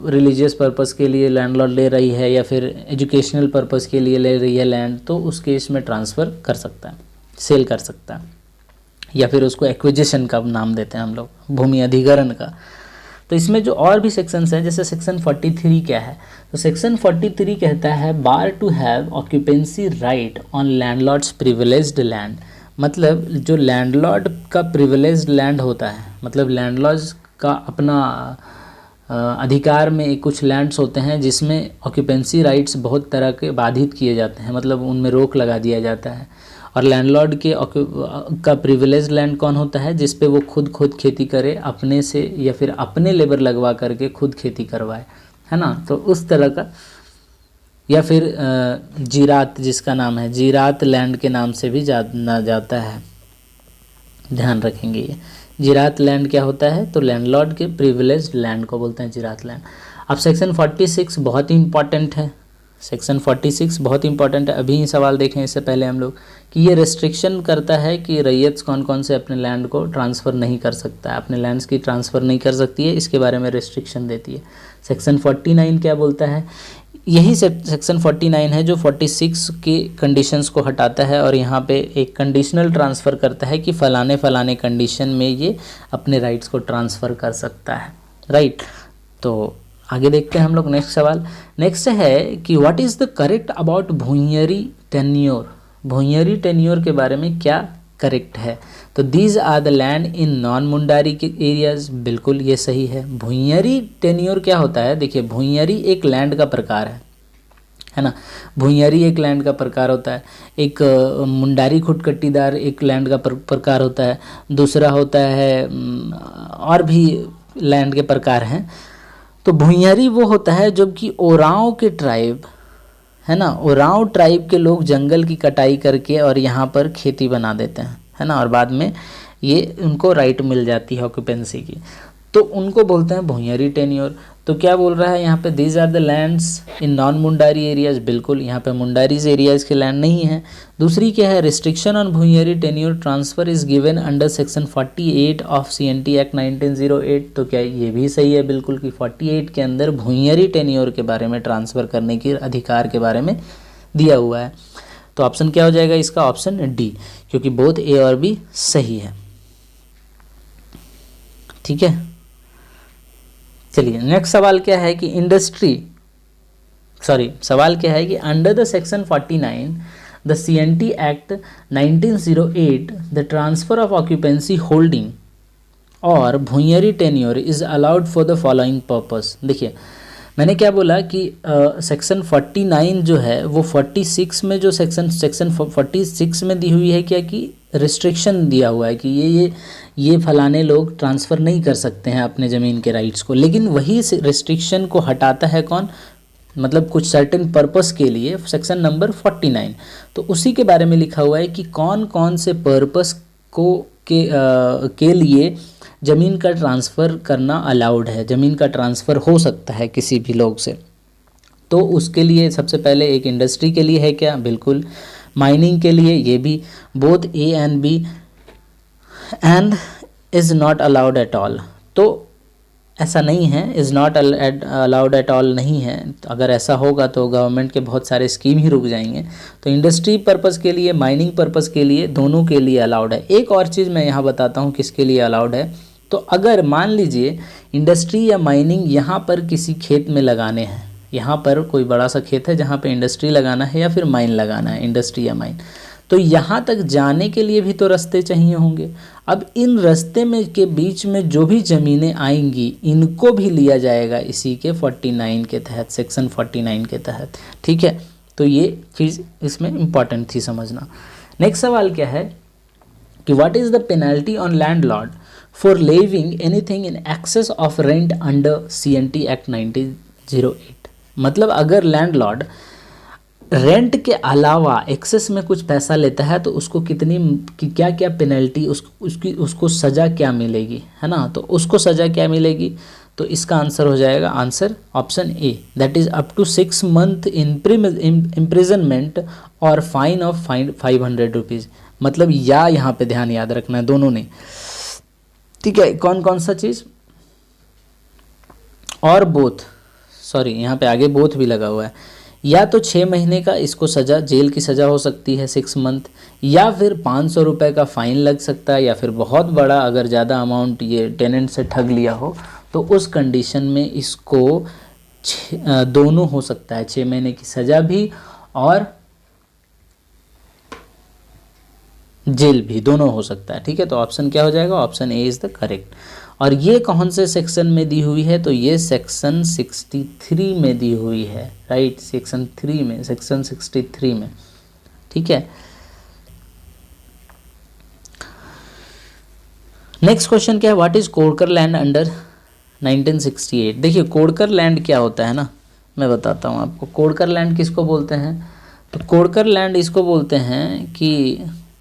रिलीजियस पर्पस के लिए लैंडलॉर्ड ले रही है या फिर एजुकेशनल पर्पस के लिए ले रही है लैंड, तो उस केस में ट्रांसफ़र कर सकता है, सेल कर सकता है, या फिर उसको एक्विजिशन का नाम देते हैं हम लोग, भूमि अधिग्रहण का। तो इसमें जो और भी सेक्शंस हैं, जैसे सेक्शन 43 क्या है, तो सेक्शन 43 कहता है bar to have occupancy right on landlords privileged land. मतलब जो लैंडलॉर्ड का प्रिविलेज्ड लैंड होता है, मतलब लैंडलॉर्ड्स का अपना अधिकार में कुछ लैंड्स होते हैं जिसमें ऑक्यूपेंसी राइट्स बहुत तरह के बाधित किए जाते हैं, मतलब उनमें रोक लगा दिया जाता है। और लैंडलॉर्ड के का प्रिविलेज लैंड कौन होता है? जिस पे वो खुद खेती करे अपने से, या फिर अपने लेबर लगवा करके खुद खेती करवाए, है ना। तो उस तरह का, या फिर जीरात, जिसका नाम है जीरात लैंड के नाम से भी जाना जाता है, ध्यान रखेंगे। ये जीरात लैंड क्या होता है? तो लैंडलॉर्ड के प्रिविलेज लैंड को बोलते हैं जीरात लैंड। अब सेक्शन 46 बहुत ही इंपॉर्टेंट है, सेक्शन 46 बहुत इंपॉर्टेंट है। अभी ही सवाल देखें इससे पहले हम लोग कि ये रेस्ट्रिक्शन करता है कि रैयत कौन कौन से अपने लैंड को ट्रांसफ़र नहीं कर सकता है, अपने लैंड्स की ट्रांसफ़र नहीं कर सकती है, इसके बारे में रेस्ट्रिक्शन देती है। सेक्शन 49 क्या बोलता है? यही सेक्शन 49 है जो 46 के कंडीशंस को हटाता है और यहाँ पे एक कंडीशनल ट्रांसफ़र करता है कि फ़लाने कंडीशन में ये अपने राइट्स को ट्रांसफ़र कर सकता है, राइट। तो आगे देखते हैं हम लोग नेक्स्ट सवाल। नेक्स्ट है कि what is the correct about Bhuinhari tenure? Bhuinhari tenure के बारे में क्या करेक्ट है? तो these are the land in non Mundari के एरियाज, बिल्कुल ये सही है। भुइंयरी टेन्योर क्या होता है? देखिए, भुइंयरी एक लैंड का प्रकार है ना। भुइंयरी एक लैंड का प्रकार होता है। एक मुंडारी खुटकट्टीदार एक लैंड का प्रकार होता है। दूसरा होता है और भी लैंड के प्रकार हैं। तो भुइंयरी वो होता है जब कि ओरांव के ट्राइब, है ना, ओरांव ट्राइब के लोग जंगल की कटाई करके और यहाँ पर खेती बना देते हैं, है ना, और बाद में ये उनको राइट मिल जाती है ऑक्यूपेंसी की, तो उनको बोलते हैं भुइंयरी टेन्योर। तो क्या बोल रहा है यहाँ पे? These are the lands in non Mundari areas, बिल्कुल यहाँ पे मुंडारीज एरियाज के लैंड नहीं है। दूसरी क्या है? Restriction on Bhuinhari tenure transfer is given under section 48 of CNT act 1908। तो क्या ये भी सही है? बिल्कुल, कि 48 के अंदर भुइंयरी टेन्योर के बारे में ट्रांसफ़र करने के अधिकार के बारे में दिया हुआ है। तो ऑप्शन क्या हो जाएगा इसका? ऑप्शन डी, क्योंकि बोथ ए और बी सही है। ठीक है, चलिए नेक्स्ट सवाल क्या है कि सवाल क्या है कि under the section 49 the CNT act 1908 the transfer of occupancy holding और Bhuinhari tenure is allowed for the following purpose. देखिए, मैंने क्या बोला कि सेक्शन 49 जो है वो 46 में, जो सेक्शन 46 में दी हुई है क्या, कि रिस्ट्रिक्शन दिया हुआ है कि ये फलाने लोग ट्रांसफ़र नहीं कर सकते हैं अपने ज़मीन के राइट्स को, लेकिन वही रिस्ट्रिक्शन को हटाता है कौन? मतलब कुछ सर्टेन पर्पस के लिए, सेक्शन नंबर 49। तो उसी के बारे में लिखा हुआ है कि कौन कौन से पर्पस को के लिए ज़मीन का ट्रांसफ़र करना अलाउड है, ज़मीन का ट्रांसफ़र हो सकता है किसी भी लोग से। तो उसके लिए सबसे पहले एक इंडस्ट्री के लिए है क्या? बिल्कुल। माइनिंग के लिए, ये भी, both A and B, and is not allowed at all. तो ऐसा नहीं है, is not allowed at all नहीं है। तो अगर ऐसा होगा तो गवर्नमेंट के बहुत सारे स्कीम ही रुक जाएंगे। तो इंडस्ट्री पर्पस के लिए, माइनिंग पर्पस के लिए, दोनों के लिए अलाउड है। एक और चीज़ मैं यहाँ बताता हूँ किसके लिए अलाउड है। तो अगर मान लीजिए इंडस्ट्री या माइनिंग यहाँ पर किसी खेत में लगाने हैं, यहाँ पर कोई बड़ा सा खेत है जहाँ पे इंडस्ट्री लगाना है या फिर माइन लगाना है, इंडस्ट्री या माइन, तो यहाँ तक जाने के लिए भी तो रास्ते चाहिए होंगे। अब इन रास्ते में के बीच में जो भी ज़मीनें आएंगी इनको भी लिया जाएगा इसी के 49 के तहत, सेक्शन 49 के तहत। ठीक है, तो ये चीज़ इसमें इम्पॉर्टेंट थी समझना। नेक्स्ट सवाल क्या है कि what is the penalty on landlord for levying anything in excess of rent under CNT act 1908। मतलब अगर लैंडलॉर्ड रेंट के अलावा एक्सेस में कुछ पैसा लेता है तो उसको क्या क्या पेनल्टी, उसको सज़ा क्या मिलेगी, है ना। तो उसको सज़ा क्या मिलेगी? तो इसका आंसर हो जाएगा, answer option A, that is up to 6 month imprisonment और फाइन ऑफ 500 रुपीज़। मतलब या यहाँ पे ध्यान याद रखना है, दोनों नहीं। ठीक है, कौन कौन सा चीज़? और बोथ, सॉरी यहाँ पे आगे बोथ भी लगा हुआ है। या तो 6 महीने का इसको सज़ा, जेल की सज़ा हो सकती है 6 month, या फिर 500 रुपये का फ़ाइन लग सकता है, या फिर बहुत बड़ा अगर ज़्यादा अमाउंट ये टेनेंट से ठग लिया हो तो उस कंडीशन में इसको दोनों हो सकता है, 6 महीने की सज़ा भी और जेल भी, दोनों हो सकता है। ठीक है, तो ऑप्शन क्या हो जाएगा? Option A is the correct. और ये कौन से सेक्शन में दी हुई है, तो ये सेक्शन 63 में दी हुई है, राइट, सेक्शन 63 में, ठीक है। नेक्स्ट क्वेश्चन क्या है, what is Kodkar land under 1968। देखिए कोडकर लैंड क्या होता है ना, मैं बताता हूँ आपको। कोडकर लैंड किसको बोलते हैं, तो कोडकर लैंड इसको बोलते हैं कि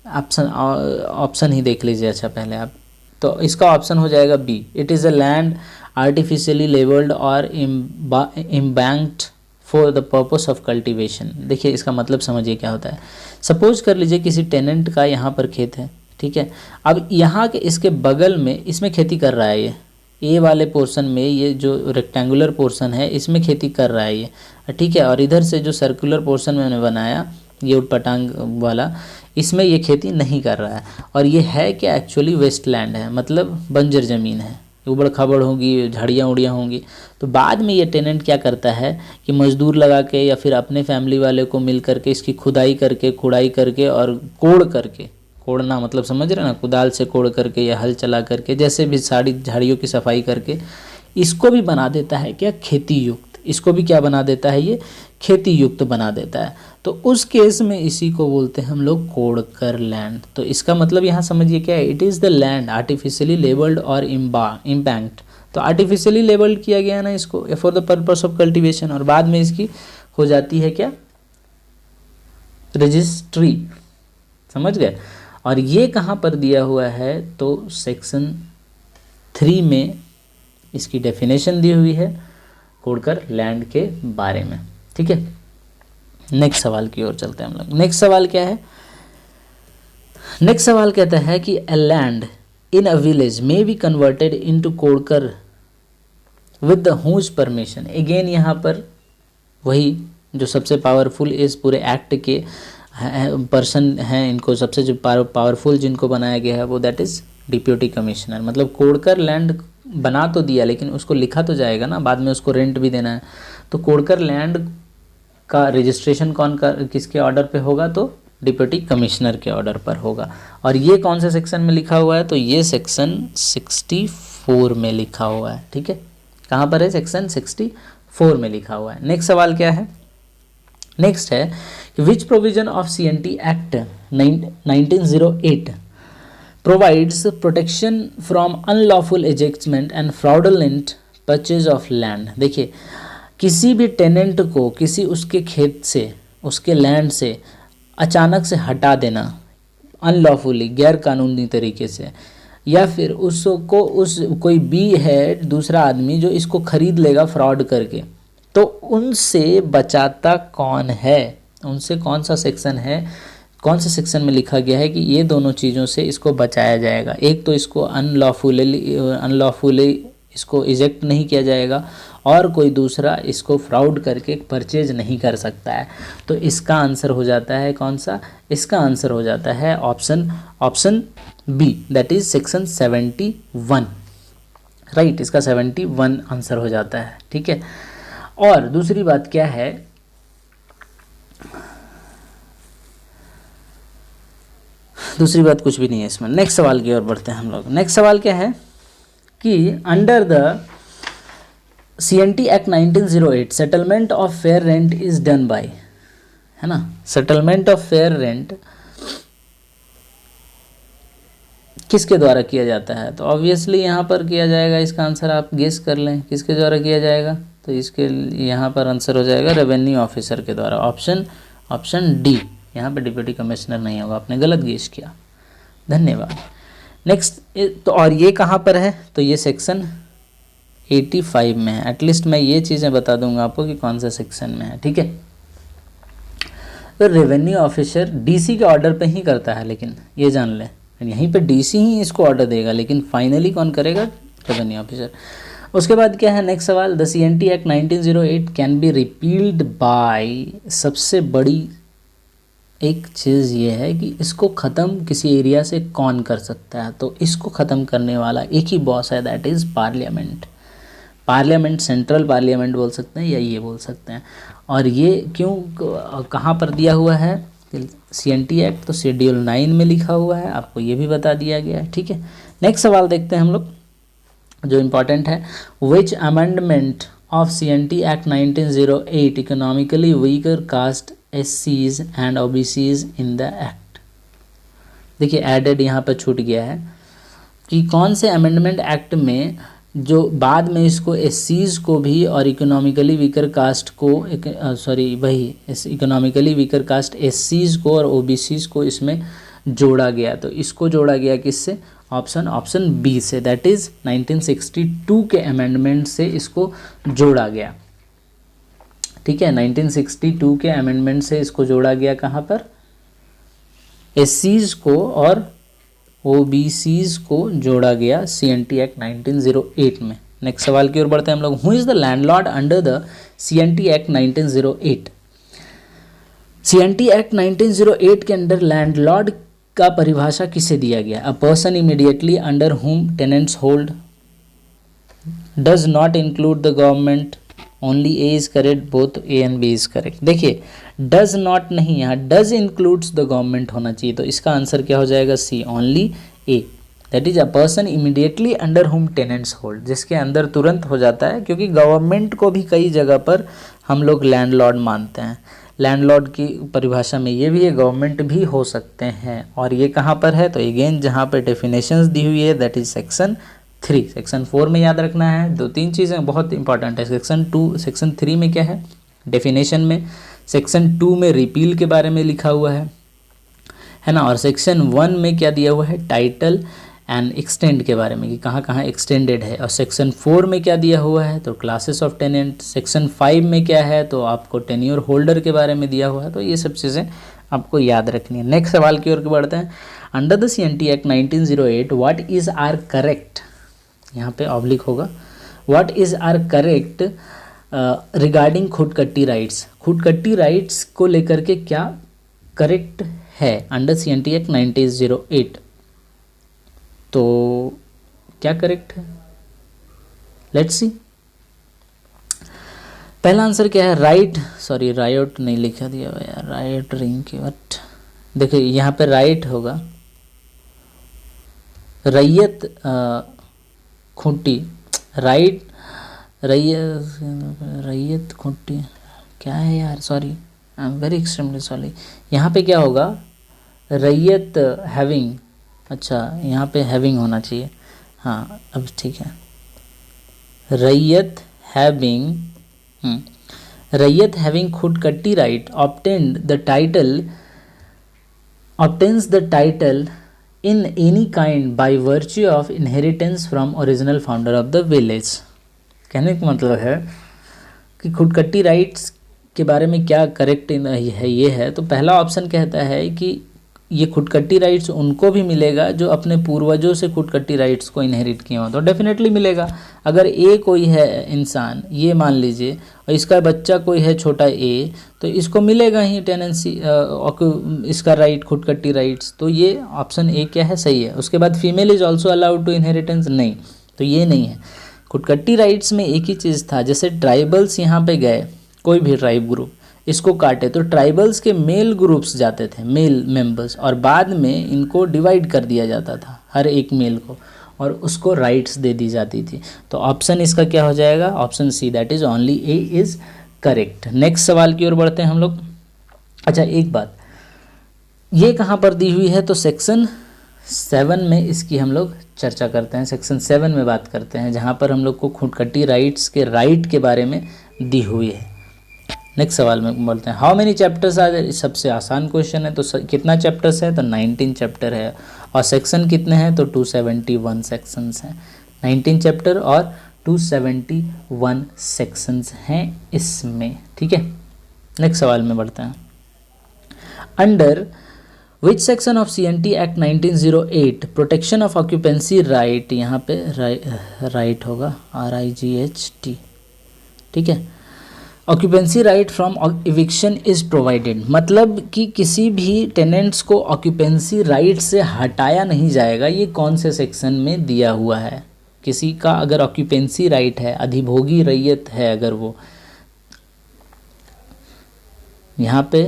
ऑप्शन ही देख लीजिए अच्छा पहले आप, तो इसका ऑप्शन हो जाएगा B, it is a land artificially levelled और embanked for the purpose of cultivation. देखिए इसका मतलब समझिए क्या होता है। सपोज कर लीजिए किसी टेनेंट का यहाँ पर खेत है, ठीक है, अब यहाँ के इसके बगल में इसमें खेती कर रहा है, ये वाले पोर्शन में, ये जो रेक्टेंगुलर पोर्शन है इसमें खेती कर रहा है ये, ठीक है, और इधर से जो सर्कुलर पोर्शन में बनाया ये उटपटांग वाला, इसमें ये खेती नहीं कर रहा है। और ये है क्या, एक्चुअली वेस्टलैंड है, मतलब बंजर ज़मीन है, उबड़ खाबड़ होगी, झाड़ियाँ उड़ियाँ होंगी। तो बाद में ये टेनेंट क्या करता है कि मजदूर लगा के या फिर अपने फैमिली वाले को मिल करके इसकी खुदाई करके, खुदाई करके और कोड़ करके, कोड़ना मतलब समझ रहे ना, कुदाल से कोड़ करके या हल चला करके, जैसे भी सारी झाड़ियों की सफाई करके इसको भी बना देता है क्या, खेती युक्त। इसको भी क्या बना देता है, ये खेती युक्त बना देता है। तो उस केस में इसी को बोलते हैं हम लोग कोडकर लैंड। तो इसका मतलब यहाँ समझिए क्या है, it is the land artificially labelled और इम्पैक्ट। तो आर्टिफिशियली लेबल्ड किया गया ना इसको for the purpose of cultivation, और बाद में इसकी हो जाती है क्या, रजिस्ट्री, समझ गए। और ये कहाँ पर दिया हुआ है, तो सेक्शन 3 में इसकी डेफिनेशन दी हुई है कोडकर लैंड के बारे में, ठीक है। नेक्स्ट सवाल की ओर चलते हैं हम लोग। नेक्स्ट सवाल क्या है, नेक्स्ट सवाल कहता है कि a land in a village may be converted into korkar with the whose permission. Again यहाँ पर वही जो सबसे पावरफुल इस पूरे एक्ट के पर्सन हैं, इनको सबसे जो पावरफुल जिनको बनाया गया है वो दैट इज़ डिप्यूटी कमिश्नर। मतलब कोडकर लैंड बना तो दिया लेकिन उसको लिखा तो जाएगा ना, बाद में उसको रेंट भी देना है। तो कोडकर लैंड का रजिस्ट्रेशन किसके ऑर्डर पे होगा, तो डिप्यूटी कमिश्नर के ऑर्डर पर होगा। और ये कौन से सेक्शन में लिखा हुआ है, तो ये सेक्शन 64 में लिखा हुआ है, ठीक है। कहाँ पर है, सेक्शन 64 में लिखा हुआ है। नेक्स्ट सवाल क्या है, नेक्स्ट है विच provision of CNT act 1908 provides protection from unlawful ejectment and fraudulent purchase of land। देखिए किसी भी टेनेंट को किसी उसके खेत से, उसके लैंड से अचानक से हटा देना अनलॉफुली, गैर कानूनी तरीके से, या फिर उसको कोई बी है दूसरा आदमी जो इसको खरीद लेगा फ्रॉड करके, तो उनसे बचाता कौन है, उनसे कौन सा सेक्शन है, कौन से सेक्शन में लिखा गया है कि ये दोनों चीज़ों से इसको बचाया जाएगा। एक तो इसको अनलॉफुली इसको इजेक्ट नहीं किया जाएगा, और कोई दूसरा इसको फ्रॉड करके परचेज नहीं कर सकता है। तो इसका आंसर हो जाता है कौन सा, इसका आंसर हो जाता है option B, that is section 71, right. इसका 71 आंसर हो जाता है, ठीक है। और दूसरी बात क्या है, दूसरी बात कुछ भी नहीं है इसमें। नेक्स्ट सवाल की ओर बढ़ते हैं हम लोग। नेक्स्ट सवाल क्या है कि under the CNT act 1908 settlement of fair rent is done by, है ना, सेटलमेंट ऑफ फेयर रेंट किसके द्वारा किया जाता है, तो ऑब्वियसली यहाँ पर किया जाएगा, इसका आंसर आप गेस कर लें किसके द्वारा किया जाएगा, तो इसके यहाँ पर आंसर हो जाएगा रेवेन्यू ऑफिसर के द्वारा, ऑप्शन डी। यहाँ पे डिप्यूटी कमिश्नर नहीं होगा, आपने गलत गेस किया, धन्यवाद। नेक्स्ट तो और ये कहाँ पर है, तो ये सेक्शन 85 में है। एटलीस्ट मैं ये चीज़ें बता दूंगा आपको कि कौन सा सेक्शन में है, ठीक है। तो रेवेन्यू ऑफिसर डीसी के ऑर्डर पे ही करता है, लेकिन ये जान लें यहीं पे डीसी ही इसको ऑर्डर देगा, लेकिन फाइनली कौन करेगा, रेवेन्यू ऑफिसर। उसके बाद क्या है नेक्स्ट सवाल, the CNT act 1908 can be repealed by. सबसे बड़ी एक चीज़ ये है कि इसको ख़त्म किसी एरिया से कौन कर सकता है, तो इसको ख़त्म करने वाला एक ही बॉस है, that is parliament. Parliament, central parliament बोल सकते हैं या ये बोल सकते हैं। और ये क्यों कहाँ पर दिया हुआ है CNT एक्ट, तो शेड्यूल 9 में लिखा हुआ है, आपको ये भी बता दिया गया है, ठीक है। नेक्स्ट सवाल देखते हैं हम लोग। जो इम्पोर्टेंट है, which amendment of CNT act 1908 economically weaker caste SCs and OBCs in the act. देखिए एडेड यहाँ पर छूट गया है कि कौन से अमेंडमेंट एक्ट में जो बाद में इसको SCs को भी और इकोनॉमिकली वीकर कास्ट को इकोनॉमिकली वीकर कास्ट SCs को और OBCs को इसमें जोड़ा गया। तो इसको जोड़ा गया किससे? ऑप्शन बी से, दैट इज 1962 के अमेंडमेंट से इसको जोड़ा गया। ठीक है, 1962 के अमेंडमेंट से इसको जोड़ा गया। कहाँ पर? SCs को और OBCs को जोड़ा गया CNT एक्ट 1908 में। नेक्स्ट सवाल की ओर बढ़ते हैं हम लोग। Who is the landlord under the CNT act 1908? CNT act 1908 के अंडर लैंडलॉर्ड का परिभाषा किसे दिया गया? A person immediately under whom tenants hold, does not include the government, only A is correct, both A and B is correct. देखिए डज नॉट नहीं, यहाँ डज इंक्लूड्स द गवर्नमेंट होना चाहिए, तो इसका आंसर क्या हो जाएगा? C, only A, that is a person immediately under whom tenants hold, जिसके अंदर तुरंत हो जाता है, क्योंकि गवर्नमेंट को भी कई जगह पर हम लोग लैंडलॉर्ड मानते हैं। लैंडलॉर्ड की परिभाषा में ये भी है, गवर्नमेंट भी हो सकते हैं। और ये कहाँ पर है? तो अगेन जहाँ पे डेफिनेशंस दी हुई है, दैट इज सेक्शन 3। सेक्शन 4 में याद रखना है, 2-3 चीज़ें बहुत इंपॉर्टेंट है। सेक्शन 3 में क्या है? डेफिनेशन में। सेक्शन 2 में रिपील के बारे में लिखा हुआ है ना। और सेक्शन 1 में क्या दिया हुआ है? टाइटल एंड एक्सटेंड के बारे में, कि कहाँ कहाँ एक्सटेंडेड है। और सेक्शन 4 में क्या दिया हुआ है? तो क्लासेस ऑफ टेनेंट। सेक्शन 5 में क्या है? तो आपको टेन्योर होल्डर के बारे में दिया हुआ है। तो ये सब चीज़ें आपको याद रखनी है। नेक्स्ट सवाल की ओर बढ़ते हैं। Under the CNT act 1908 what is are correct, यहाँ पे ऑब्लिक होगा, what is are correct regarding Khuntkatti rights. Khuntkatti rights को लेकर के क्या करेक्ट है अंडर CNT एक्ट 1908? तो क्या करेक्ट है? Let's see. पहला आंसर क्या है? राइट नहीं लिखा दिया हुआ यार, राइट रिंग के बट देखिए यहाँ पे राइट होगा, रैयत खूंटी, राइट रैयत खूंटी क्या है यार, sorry, I am very extremely sorry. यहाँ पे क्या होगा? रैयत हैविंग, अच्छा यहाँ पे हैविंग होना चाहिए, हाँ अब ठीक है। Raiyat having Khuntkatti right obtained obtains the title in any kind by virtue of inheritance from original founder of the village। कहने का मतलब है कि खुदकट्टी राइट्स के बारे में क्या करेक्ट है, ये है। तो पहला ऑप्शन कहता है कि ये खुदकट्टी राइट्स उनको भी मिलेगा जो अपने पूर्वजों से खुदकट्टी राइट्स को इनहेरिट किए हों, तो डेफिनेटली मिलेगा। अगर ए कोई है इंसान, ये मान लीजिए, और इसका बच्चा कोई है छोटा ए, तो इसको मिलेगा ही टेनेंसी इसका राइट, खुदकट्टी राइट्स। तो ये ऑप्शन ए क्या है? सही है। उसके बाद female is also allowed to inheritance, नहीं, तो ये नहीं है। खुदकट्टी राइट्स में एक ही चीज़ था, जैसे ट्राइबल्स यहाँ पे गए, कोई भी ट्राइब ग्रुप इसको काटे तो ट्राइबल्स के मेल ग्रुप्स जाते थे, मेल मेंबर्स, और बाद में इनको डिवाइड कर दिया जाता था हर एक मेल को, और उसको राइट्स दे दी जाती थी। तो ऑप्शन इसका क्या हो जाएगा? Option C, that is only A is correct. Next सवाल की ओर बढ़ते हैं हम लोग। अच्छा एक बात, ये कहाँ पर दी हुई है? तो सेक्शन 7 में इसकी हम लोग चर्चा करते हैं। सेक्शन 7 में बात करते हैं, जहाँ पर हम लोग को खुदकट्टी राइट्स के राइट के बारे में दी हुई है। नेक्स्ट सवाल में बोलते हैं, हाउ मेनी चैप्टर्स आर, सबसे आसान क्वेश्चन है। तो कितना चैप्टर्स है? तो 19 चैप्टर है। और सेक्शन कितने हैं? तो 271 सेक्शंस हैं। 19 चैप्टर और 271 सेक्शंस हैं इसमें, ठीक है। नेक्स्ट सवाल में बढ़ते हैं। Under which section of CNT act 1908 protection of occupancy right, यहाँ पे राइट होगा, RIGHT, ठीक है। Occupancy right from eviction is provided, मतलब कि किसी भी टेनेंट्स को ऑक्यूपेंसी राइट से हटाया नहीं जाएगा। ये कौन से सेक्शन में दिया हुआ है? किसी का अगर ऑक्यूपेंसी राइट है, अधिभोगी रैयत है, अगर वो, यहाँ पे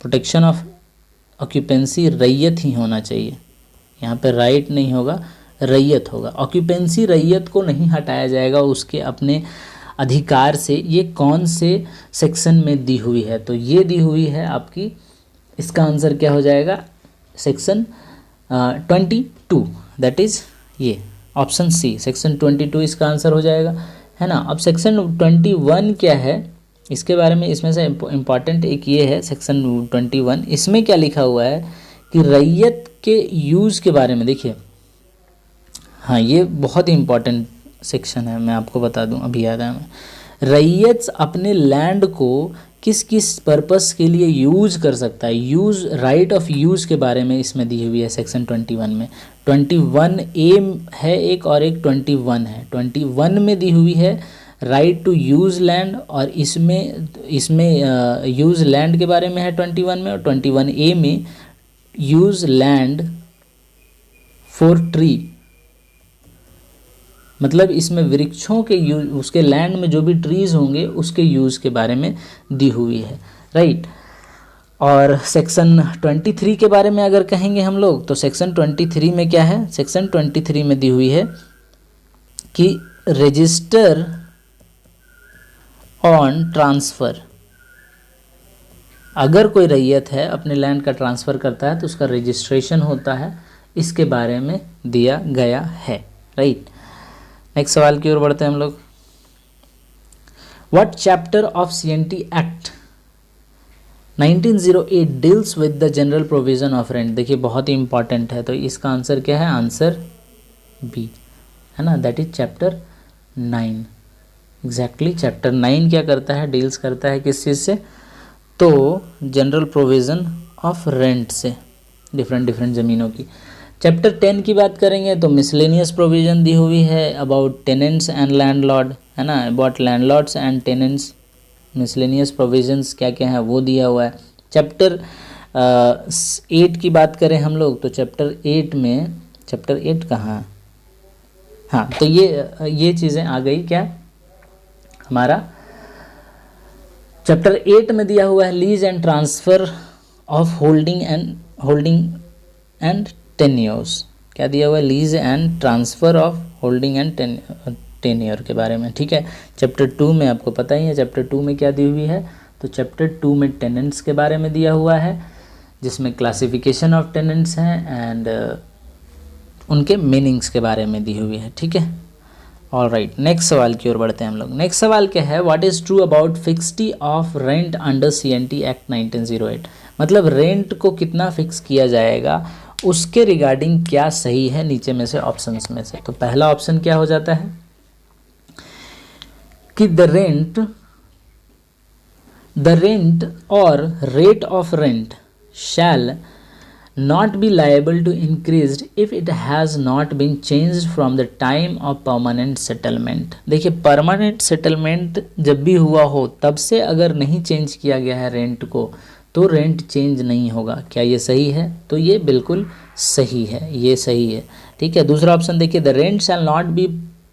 प्रोटेक्शन ऑफ ऑक्यूपेंसी रैयत ही होना चाहिए, यहाँ पे राइट नहीं होगा, रैयत होगा। ऑक्यूपेंसी रैयत को नहीं हटाया जाएगा उसके अपने अधिकार से। ये कौन से सेक्शन में दी हुई है? तो ये दी हुई है आपकी, इसका आंसर क्या हो जाएगा? सेक्शन 22, दैट इज़ ये ऑप्शन सी, सेक्शन 22 इसका आंसर हो जाएगा, है ना। अब सेक्शन 21 क्या है इसके बारे में, इसमें से इम्पॉर्टेंट एक ये है सेक्शन 21, इसमें क्या लिखा हुआ है कि रैयत के यूज़ के बारे में। देखिए हाँ, ये बहुत ही इम्पॉर्टेंट सेक्शन है, मैं आपको बता दूं, अभी याद आया मैं। रैयत अपने लैंड को किस किस पर्पस के लिए यूज कर सकता है, यूज, राइट ऑफ यूज़ के बारे में इसमें दी हुई है सेक्शन 21 में। 21A है एक और एक 21 है। 21 में दी हुई है राइट टू यूज़ लैंड, और इसमें यूज़ लैंड के बारे में है 21 में, और 21A में यूज़ लैंड फॉर ट्री, मतलब इसमें वृक्षों के यूज, उसके लैंड में जो भी ट्रीज़ होंगे उसके यूज़ के बारे में दी हुई है, राइट। और सेक्शन 23 के बारे में अगर कहेंगे हम लोग, तो सेक्शन 23 में क्या है? सेक्शन 23 में दी हुई है कि रजिस्टर ऑन ट्रांसफ़र, अगर कोई रैयत है अपने लैंड का ट्रांसफ़र करता है तो उसका रजिस्ट्रेशन होता है, इसके बारे में दिया गया है, राइट। नेक्स्ट सवाल की ओर बढ़ते हैं हम लोग। What chapter of CNT act 1908 deals with the general provision of rent? देखिए बहुत ही इंपॉर्टेंट है, तो इसका आंसर क्या है? आंसर बी, है ना, that is chapter 9। Exactly chapter 9 क्या करता है? डील्स करता है किस चीज़ से? तो जनरल प्रोविज़न ऑफ रेंट से, डिफरेंट ज़मीनों की। चैप्टर 10 की बात करेंगे तो मिसलेनियस प्रोविज़न दी हुई है अबाउट टेनेंट्स एंड लैंडलॉर्ड, है ना, about landlords and tenants. Miscellaneous provisions क्या क्या है वो दिया हुआ है। चैप्टर 8 की बात करें हम लोग, तो चैप्टर 8 में, चैप्टर 8 कहाँ है? हाँ, तो ये चीज़ें आ गई क्या हमारा। चैप्टर 8 में दिया हुआ है lease and transfer of holding and tenures. क्या दिया हुआ है? Lease and transfer of holding and tenure के बारे में, ठीक है। चैप्टर 2 में आपको पता ही है चैप्टर 2 में क्या दी हुई है, तो चैप्टर 2 में टेनेंट्स के बारे में दिया हुआ है, जिसमें क्लासिफिकेशन ऑफ टेनेंट्स हैं एंड उनके मीनिंग्स के बारे में दी हुई है, ठीक है। ऑलराइट, नेक्स्ट सवाल की ओर बढ़ते हैं हम लोग। नेक्स्ट सवाल क्या है? What is true about fixity of rent under CNT act 1908? मतलब रेंट को कितना फिक्स किया जाएगा उसके रिगार्डिंग क्या सही है नीचे में से ऑप्शंस में से। तो पहला ऑप्शन क्या हो जाता है कि द रेंट और rate of rent shall not be liable to increased if it has not been changed from the time of permanent settlement। देखिए परमानेंट सेटलमेंट जब भी हुआ हो तब से अगर नहीं चेंज किया गया है रेंट को तो रेंट चेंज नहीं होगा। क्या ये सही है? तो ये बिल्कुल सही है, ये सही है, ठीक है। दूसरा ऑप्शन देखिए, the rent shell not B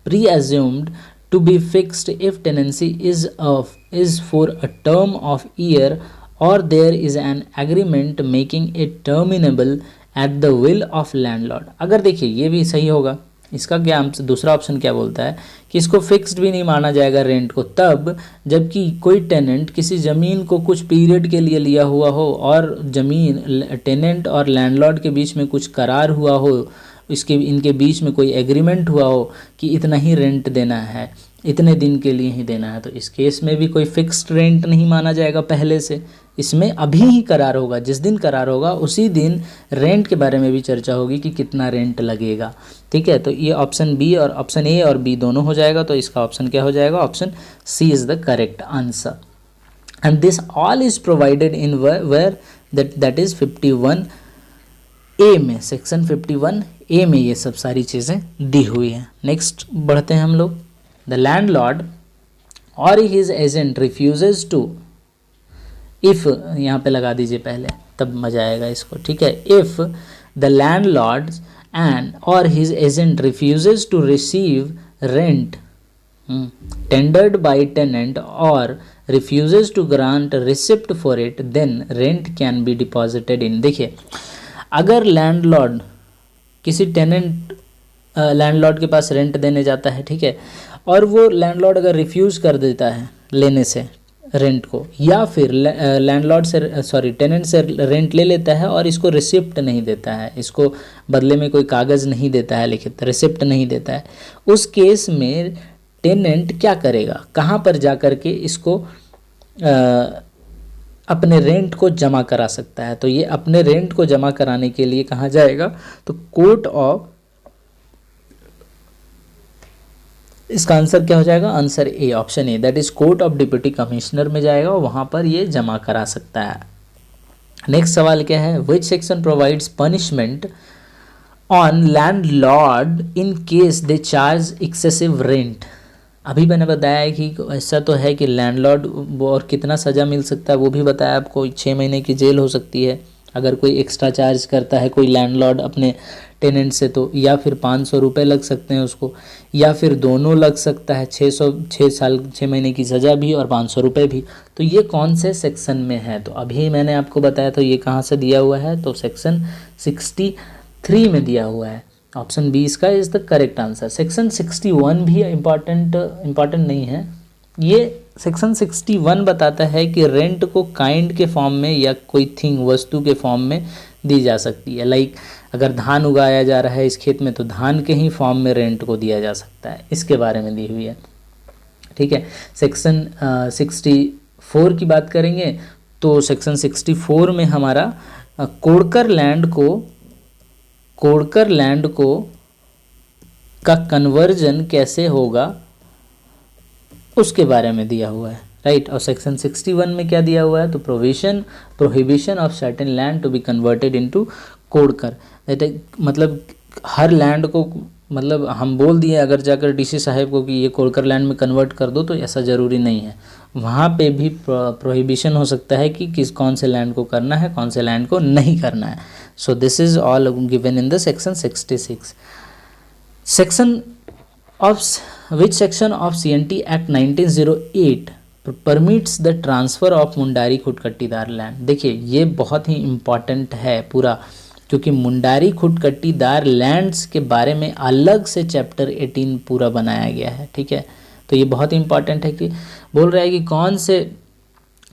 pre assumed to be fixed if tenancy is for a term of year or there is an agreement making it terminable at the will of landlord। अगर देखिए ये भी सही होगा, इसका क्या दूसरा ऑप्शन क्या बोलता है कि इसको फिक्स्ड भी नहीं माना जाएगा रेंट को तब जबकि कोई टेनेंट किसी ज़मीन को कुछ पीरियड के लिए लिया हुआ हो और ज़मीन टेनेंट और लैंडलॉर्ड के बीच में कुछ करार हुआ हो, इनके बीच में कोई एग्रीमेंट हुआ हो कि इतना ही रेंट देना है, इतने दिन के लिए ही देना है। तो इस केस में भी कोई फिक्स्ड रेंट नहीं माना जाएगा पहले से, इसमें अभी ही करार होगा। जिस दिन करार होगा उसी दिन रेंट के बारे में भी चर्चा होगी कि कितना रेंट लगेगा, ठीक है। तो ये ऑप्शन बी और ऑप्शन ए और बी दोनों हो जाएगा। तो इसका ऑप्शन क्या हो जाएगा? Option C is the correct answer. And this all is provided in where that is 51A में, सेक्शन 51A में ये सब सारी चीज़ें दी हुई हैं। नेक्स्ट बढ़ते हैं हम लोग। द लैंडलॉर्ड और his agent refuses to, if यहाँ पे लगा दीजिए पहले तब मजा आएगा इसको, ठीक है। इफ़ द लैंडलॉर्ड एंड और his agent refuses to receive rent tendered by tenant or refuses to grant receipt for it, then rent can be deposited in। देखिए अगर लैंडलॉर्ड किसी टेनेंट लैंडलॉर्ड के पास रेंट देने जाता है, ठीक है, और वो लैंडलॉर्ड अगर रिफ्यूज़ कर देता है लेने से रेंट को, या फिर लैंडलॉर्ड से टेनेंट से रेंट ले लेता है और इसको रिसिप्ट नहीं देता है, इसको बदले में कोई कागज़ नहीं देता है, लिखित रिसिप्ट नहीं देता है, उस केस में टेनेंट क्या करेगा, कहाँ पर जा कर के इसको अपने रेंट को जमा करा सकता है। तो ये अपने रेंट को जमा कराने के लिए कहाँ जाएगा, तो कोर्ट ऑफ, इसका आंसर क्या हो जाएगा, answer A, option A, that is court of deputy commissioner में जाएगा और वहाँ पर ये जमा करा सकता है। नेक्स्ट सवाल क्या है, which section provides punishment on landlord in case they charge excessive rent. अभी मैंने बताया है कि ऐसा तो है कि लैंडलॉर्ड और कितना सज़ा मिल सकता है वो भी बताया आपको, 6 महीने की जेल हो सकती है अगर कोई एक्स्ट्रा चार्ज करता है कोई लैंडलॉर्ड अपने टेनेंट से, तो या फिर 500 रुपये लग सकते हैं उसको, या फिर दोनों लग सकता है, 6 महीने की सज़ा भी और 500 रुपये भी। तो ये कौन से सेक्शन में है, तो अभी मैंने आपको बताया था ये कहाँ से दिया हुआ है, तो सेक्शन 63 में दिया हुआ है, ऑप्शन बी इसका is the correct answer. Section 61 भी इम्पॉर्टेंट नहीं है, ये सेक्शन 61 बताता है कि रेंट को काइंड के फॉर्म में या कोई थिंग वस्तु के फॉर्म में दी जा सकती है। लाइक अगर धान उगाया जा रहा है इस खेत में तो धान के ही फॉर्म में रेंट को दिया जा सकता है, इसके बारे में दी हुई है, ठीक है। सेक्शन 64 की बात करेंगे तो सेक्शन 64 में हमारा कोड़कर लैंड को का कन्वर्जन कैसे होगा उसके बारे में दिया हुआ है, राइट। और सेक्शन 61 में क्या दिया हुआ है, तो prohibition of certain land to be converted into korkar, मतलब हर लैंड को, मतलब हम बोल दिए अगर जाकर डीसी साहब को कि ये कोड़कर लैंड में कन्वर्ट कर दो, तो ऐसा ज़रूरी नहीं है, वहाँ पे भी प्रोहिबिशन हो सकता है कि कौन से लैंड को करना है कौन से लैंड को नहीं करना है। So this is all given in the section 66। Section of which section of CNT act 1908 permits the transfer of Mundari Khuntkattidar land. देखिए ये बहुत ही इम्पॉर्टेंट है पूरा, क्योंकि मुंडारी खुटकट्टीदार लैंड्स के बारे में अलग से चैप्टर 18 पूरा बनाया गया है, ठीक है। तो ये बहुत ही इंपॉर्टेंट है कि बोल रहा है कि कौन से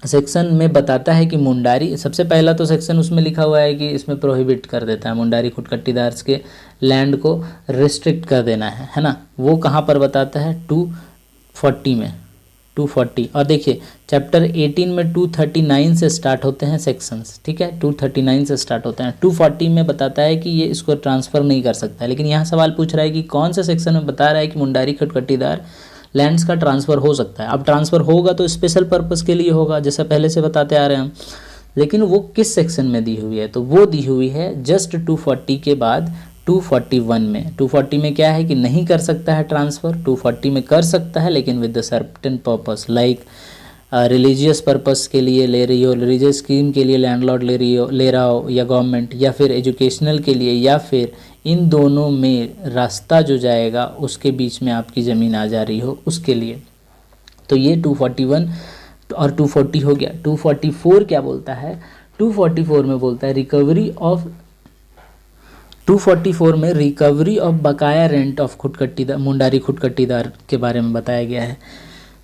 सेक्शन में बताता है कि मुंडारी, सबसे पहला तो सेक्शन उसमें लिखा हुआ है कि इसमें प्रोहिबिट कर देता है मुंडारी खुटकट्टीदार के लैंड को रिस्ट्रिक्ट कर देना है ना, वो कहाँ पर बताता है 240 में, 240। और देखिए चैप्टर 18 में 239 से स्टार्ट होते हैं सेक्शंस, ठीक है, 239 से स्टार्ट होते हैं। 240 में बताता है कि ये इसको ट्रांसफ़र नहीं कर सकता, लेकिन यहाँ सवाल पूछ रहा है कि कौन से सेक्शन में बता रहा है कि मुंडारी खुटकट्टीदार लैंड्स का ट्रांसफ़र हो सकता है। अब ट्रांसफ़र होगा तो स्पेशल पर्पज़ के लिए होगा, जैसा पहले से बताते आ रहे हैं हम, लेकिन वो किस सेक्शन में दी हुई है, तो वो दी हुई है जस्ट 240 के बाद 241 में। 240 में क्या है कि नहीं कर सकता है ट्रांसफ़र, 240 में कर सकता है लेकिन with the certain purpose, like religious purpose के लिए ले रही हो, रिलीजियस स्कीम के लिए लैंडलॉर्ड ले रहा हो या गवर्नमेंट, या फिर एजुकेशनल के लिए, या फिर इन दोनों में रास्ता जो जाएगा उसके बीच में आपकी ज़मीन आ जा रही हो उसके लिए। तो ये 241 और 240 हो गया। 244 क्या बोलता है, 244 में बोलता है रिकवरी ऑफ, 244 में रिकवरी ऑफ बकाया रेंट ऑफ खुटकट्टीदार, मुंडारी खुटकट्टीदार के बारे में बताया गया है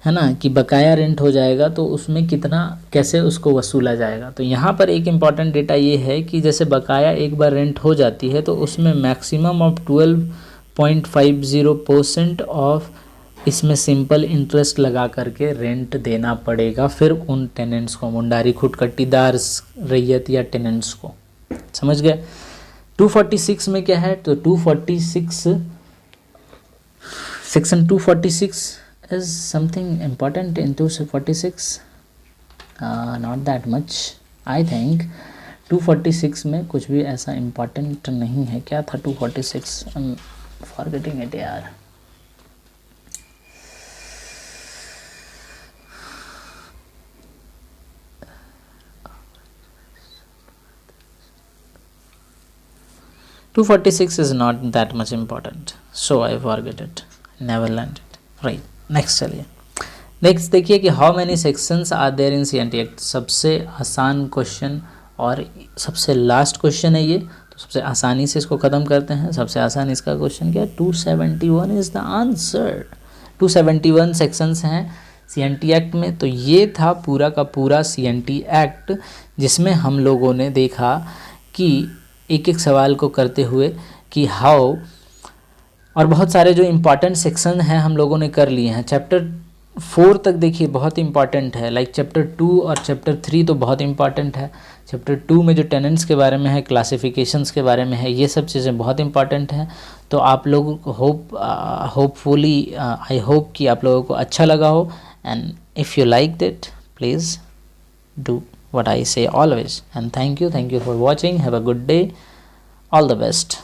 ना, कि बकाया रेंट हो जाएगा तो उसमें कितना, कैसे उसको वसूला जाएगा। तो यहाँ पर एक इम्पॉर्टेंट डेटा ये है कि जैसे बकाया एक बार रेंट हो जाती है तो उसमें मैक्सिमम ऑफ 12.50% ऑफ इसमें सिंपल इंटरेस्ट लगा करके रेंट देना पड़ेगा फिर उन टेनेंट्स को, मुंडारी खुटकट्टीदार रैयत या टेनेंट्स को, समझ गए। 246 में क्या है, तो 246 section 246 is something important in 246, not that much I think। 246 में कुछ भी ऐसा important नहीं है, क्या था 246, I'm forgetting it यार। $246 is not that much important, so I forget it, never learned it, right। Next चलिए, नेक्स्ट देखिए कि how many sections are there in CNT act. सबसे आसान क्वेश्चन और सबसे लास्ट क्वेश्चन है ये, तो सबसे आसानी से इसको ख़त्म करते हैं। सबसे आसान इसका क्वेश्चन क्या है, 271 इज़ द आंसर। 271 सेक्शंस हैं CNT एक्ट में। तो ये था पूरा का पूरा CNT एक्ट, जिसमें हम लोगों ने देखा कि एक एक सवाल को करते हुए कि हाउ, और बहुत सारे जो इम्पॉर्टेंट सेक्शन हैं हम लोगों ने कर लिए हैं। चैप्टर 4 तक देखिए बहुत इंपॉर्टेंट है, लाइक चैप्टर 2 और चैप्टर 3 तो बहुत इंपॉर्टेंट है। चैप्टर 2 में जो टेनेंट्स के बारे में है, क्लासिफिकेशंस के बारे में है, ये सब चीज़ें बहुत इंपॉर्टेंट हैं। तो आप लोगों को होपफुली आई होप कि आप लोगों को अच्छा लगा हो, and if you like that please do what I say always, and thank you for watching. Have a good day. All the best.